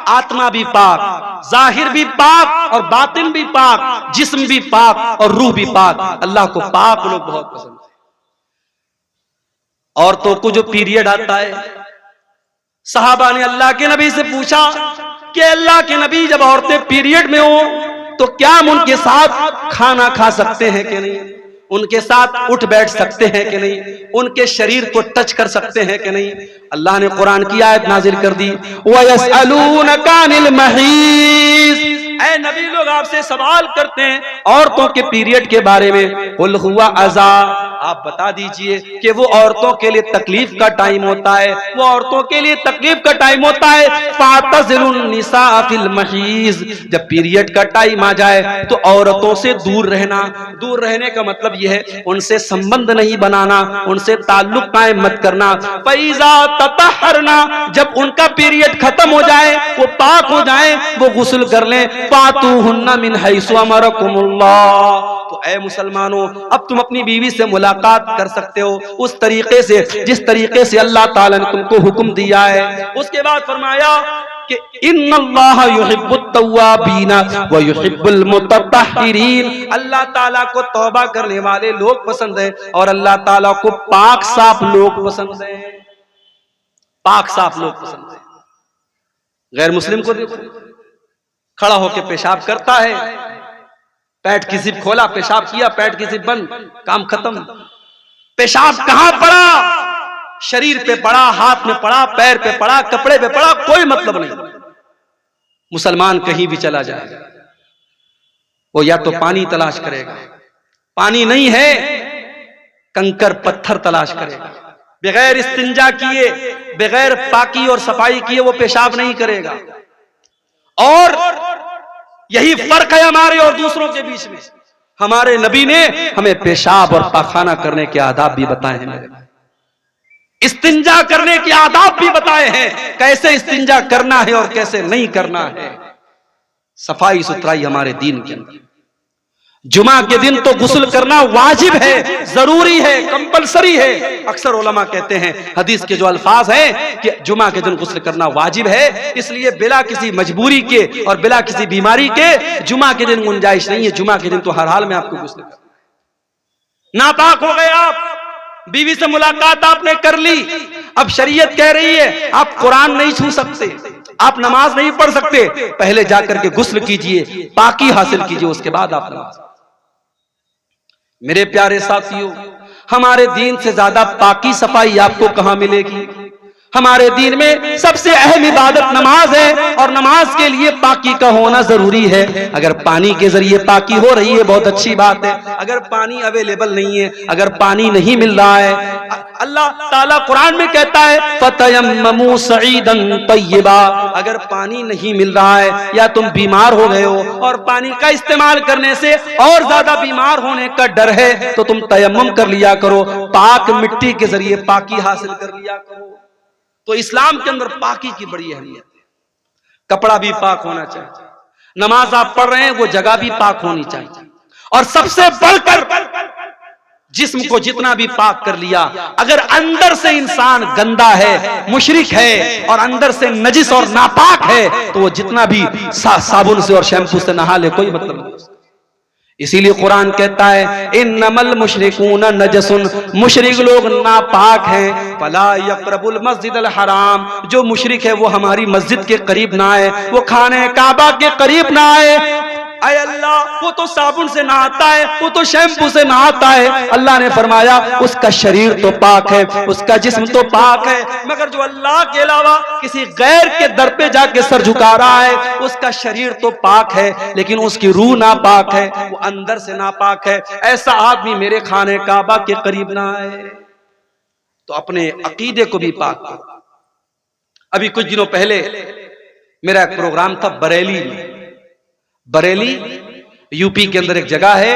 आत्मा भी पाक, जाहिर भी पाक और बातिन भी पाक, जिस्म भी पाक और रूह भी पाक। अल्लाह को पाक लोग बहुत पसंद है। औरतों को जो पीरियड आता है, सहाबा ने अल्लाह के नबी से पूछा कि अल्लाह के नबी, जब औरतें पीरियड में हो तो क्या हम उनके साथ खाना खा सकते हैं कि नहीं, उनके साथ उठ बैठ सकते हैं कि नहीं, उनके शरीर को टच कर सकते हैं कि नहीं? अल्लाह ने कुरान की आयत नाजिल कर दी, वयसअलूनका अनिल महीज़। ऐ नबी, लोग आपसे सवाल करते हैं औरतों के पीरियड के बारे में। कुल हुआ अज़ा, आप बता दीजिए कि वो औरतों के लिए तकलीफ का टाइम होता है, वो औरतों के लिए तकलीफ का टाइम होता है। फातज़िलुन निसा फिल महीज़, जब पीरियड का टाइम आ जाए तो औरतों से दूर रहना। दूर रहने का मतलब यह है उनसे संबंध नहीं बनाना, उनसे ताल्लुक कायम मत करना। फैज़ा ततहरना, जब उनका पीरियड खत्म हो जाए, वो पाक हो जाए, वो गुस्ल कर लें। फातूहुन्ना मिन हैसु अमरकुमुल्लाह। तो ऐ मुसलमानों, अब तुम अपनी बीवी से मुलाकात कर सकते हो उस तरीके से जिस तरीके से अल्लाह ताला ने तुमको हुक्म दिया है। उसके बाद फरमाया कि इन्नल्लाह युहिब्बुत तव्वाबीना व युहिब्बुल मुतत्तहिरीन। अल्लाह ताला को तौबा करने वाले लोग पसंद है, और अल्लाह ताला को पाक साफ लोग पसंद है। पाक साफ लोग पसंद है। गैर मुस्लिम को देखो, खड़ा होकर पेशाब करता है, पैट की जिप खोला, पेशाब किया, पैट की जिप बंद, काम खत्म। पेशाब कहां पड़ा? शरीर पे पड़ा, हाथ में पड़ा, पैर पे पड़ा, कपड़े पे पड़ा, कोई मतलब नहीं। मुसलमान कहीं भी चला जाएगा, वो या तो पानी तलाश करेगा, पानी नहीं है कंकर पत्थर तलाश करेगा। बगैर इस्तिंजा किए, बगैर पाकी और सफाई किए वो पेशाब नहीं करेगा। और यही फर्क है हमारे और दूसरों के बीच में। हमारे नबी ने हमें पेशाब और पाखाना करने के आदाब भी बताए हैं, इस्तिंजा करने के आदाब भी बताए हैं, कैसे इस्तिंजा करना है और कैसे नहीं करना है। सफाई सुथराई हमारे दीन के अंदर। जुमा के दिन तो गुस्ल करना वाजिब है, जरूरी है, कंपलसरी है। अक्सर उलमा कहते हैं, हदीस के जो अल्फाज हैं कि जुमा के दिन गुस्ल करना वाजिब है, इसलिए बिला किसी मजबूरी के और बिला किसी बीमारी के जुमा के दिन गुंजाइश नहीं है। जुमा के दिन तो हर हाल में आपको गुस्ल करना है। नापाक हो गए आप, बीवी से मुलाकात आपने कर ली, अब शरीयत कह रही है आप कुरान नहीं छू सकते, आप नमाज नहीं पढ़ सकते, पहले जाकर के गुस्ल कीजिए, पाकी हासिल कीजिए, उसके बाद आप नमाज। मेरे प्यारे साथियों, हमारे दीन से ज्यादा पाकी सफाई आपको कहां मिलेगी? हमारे दीन में सबसे अहम इबादत नमाज है और नमाज के लिए पाकी का होना जरूरी है। अगर पानी के जरिए पाकी हो रही है बहुत अच्छी बात है। अगर पानी अवेलेबल नहीं है, अगर पानी नहीं मिल रहा है, अल्लाह ताला कुरान में कहता है फतयम्ममू सईदन तय्यबा, अगर पानी नहीं मिल रहा है या तुम बीमार हो गए हो और पानी का इस्तेमाल करने से और ज्यादा बीमार होने का डर है तो तुम तयम्मुम कर लिया करो, पाक मिट्टी के जरिए पाकी हासिल कर लिया करो। तो इस्लाम के अंदर पाकी की बड़ी अहमियत है। कपड़ा भी पाक होना चाहिए, नमाज आप पढ़ रहे हैं वो जगह भी पाक होनी चाहिए, और सबसे बढ़कर जिस्म को जितना भी पाक कर लिया, अगर अंदर से इंसान गंदा है, मुशरिक है और अंदर से नजिस और नापाक है तो वो जितना भी साबुन से और शैम्पू से नहा ले कोई मतलब नहीं। इसीलिए कुरान कहता है इन्नमल मुशरिकून नजसुन, मुशरिक लोग नापाक हैं, फला यक़रबुल मस्जिदल हराम, जो मुशरिक है वो हमारी मस्जिद के करीब ना आए, वो खाने काबा के करीब ना आए। अय अल्लाह, वो तो साबुन से नहाता है, वो तो शैम्पू से नहाता है। अल्लाह ने फरमाया उसका शरीर तो पाक है, उसका जिस्म तो पाक है, मगर जो अल्लाह के अलावा किसी गैर के दर पे जाके सर झुका रहा है उसका शरीर तो पाक है लेकिन उसकी रूह नापाक है, वो अंदर से नापाक है। ऐसा आदमी मेरे खाने काबा के करीब ना आए। तो अपने अकीदे को भी पाक करो। अभी कुछ दिनों पहले मेरा एक प्रोग्राम था बरेली में। बरेली यूपी के अंदर एक जगह है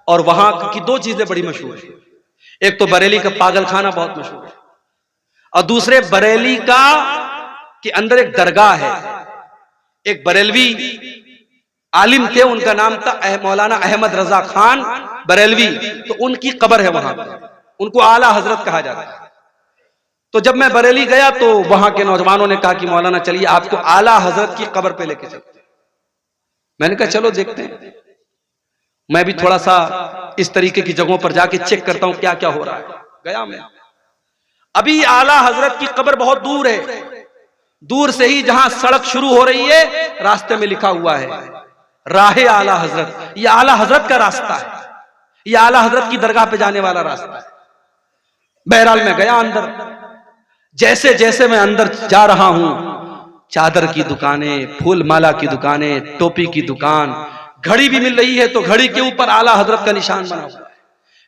और वहां की दो चीजें बड़ी मशहूर है। एक तो बरेली का पागल खाना बहुत मशहूर है और दूसरे बरेली का के अंदर एक दरगाह है। एक बरेलवी आलिम थे, उनका नाम था मौलाना अहमद रजा खान बरेलवी, तो उनकी कब्र है वहां पर, उनको आला हजरत कहा जाता है। तो जब मैं बरेली गया तो वहां के नौजवानों ने कहा कि मौलाना चलिए आपको आला हजरत की कब्र पे लेके चलते हैं। मैंने कहा चलो देखते हैं। मैं भी थोड़ा सा इस तरीके की जगहों पर जाके चेक करता हूं क्या क्या हो रहा है। गया मैं, अभी आला हजरत की कब्र बहुत दूर है। दूर से ही जहां सड़क शुरू हो रही है रास्ते में लिखा हुआ है राहे आला हजरत। ये आला हजरत का रास्ता है, ये आला हजरत की दरगाह पे जाने वाला रास्ता है। बहरहाल मैं गया अंदर। जैसे जैसे मैं अंदर जा रहा हूं, चादर की दुकानें, फूल माला की दुकानें, टोपी की दुकान, घड़ी भी मिल रही है तो घड़ी के ऊपर आला हजरत का निशान बना हुआ है।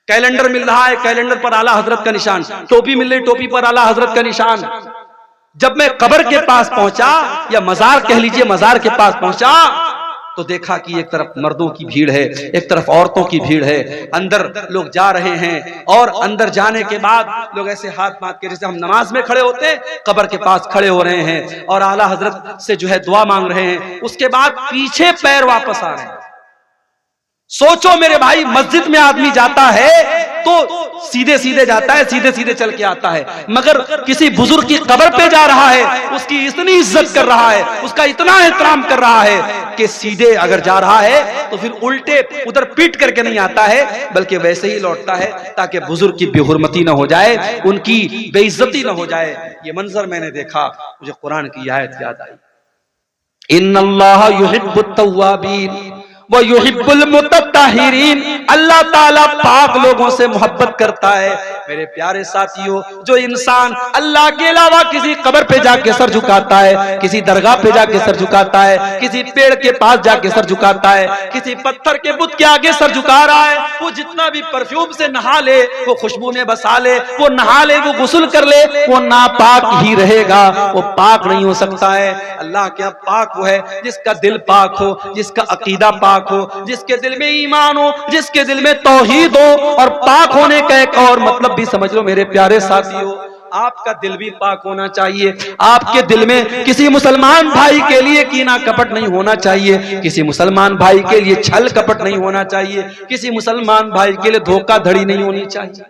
कैलेंडर मिल रहा है, कैलेंडर पर आला हजरत का निशान। टोपी मिल रही, टोपी पर आला हजरत का निशान। जब मैं कब्र के पास पहुंचा, या मजार कह लीजिए, मजार के पास पहुंचा तो देखा कि एक तरफ मर्दों की भीड़ है, एक तरफ औरतों की भीड़ है। अंदर लोग जा रहे हैं और अंदर जाने के बाद लोग ऐसे हाथ बांध के, जैसे हम नमाज में खड़े होते हैं, कब्र के पास खड़े हो रहे हैं और आला हजरत से जो है दुआ मांग रहे हैं। उसके बाद पीछे पैर वापस आ रहे हैं। सोचो मेरे भाई, मस्जिद में आदमी जाता है तो सीधे सीधे जाता है, सीधे सीधे चल के आता है, मगर किसी बुजुर्ग की कब्र पे जा रहा है, उसकी इतनी इज्जत कर रहा है, उसका इतना एहतराम कर रहा है कि सीधे अगर जा रहा है तो फिर उल्टे उधर पीट करके नहीं आता है, बल्कि वैसे ही लौटता है ताकि बुजुर्ग की बेहुरमती न हो जाए, उनकी बेइज्जती न हो जाए। ये मंजर मैंने देखा, मुझे कुरान की आयत याद आई, इन्नल्लाह युहिब्बुत तव्वाबीन व युहिब्बुल मुतत्ताहिरीन। अल्लाह ताला पाक लोगों से मोहब्बत करता है। मेरे प्यारे साथियों, जो इंसान अल्लाह के अलावा किसी कब्र पे जाके सर झुकाता है, किसी दरगाह पे जाके सर झुकाता है, किसी पेड़ के पास जाके सर झुकाता है, किसी पत्थर के बुत के आगे सर झुका रहा है, वो जितना भी परफ्यूम से नहा ले, वो खुशबू में बसा ले, वो नहा ले, वो गुस्ल कर ले, वो नापाक ही रहेगा, वो पाक नहीं हो सकता है। अल्लाह के पाक वो है जिसका दिल पाक हो, जिसका अकीदा पाक हो, जिसके दिल में ईमान हो, जिसके दिल में तौहीद हो। और पाक होने का एक और मतलब भी समझ लो मेरे प्यारे साथियों, आपका दिल भी पाक होना चाहिए। आपके दिल में किसी मुसलमान भाई के लिए कीना कपट नहीं होना चाहिए, किसी मुसलमान भाई के लिए छल कपट नहीं होना चाहिए, किसी मुसलमान भाई के लिए धोखाधड़ी नहीं होनी चाहिए।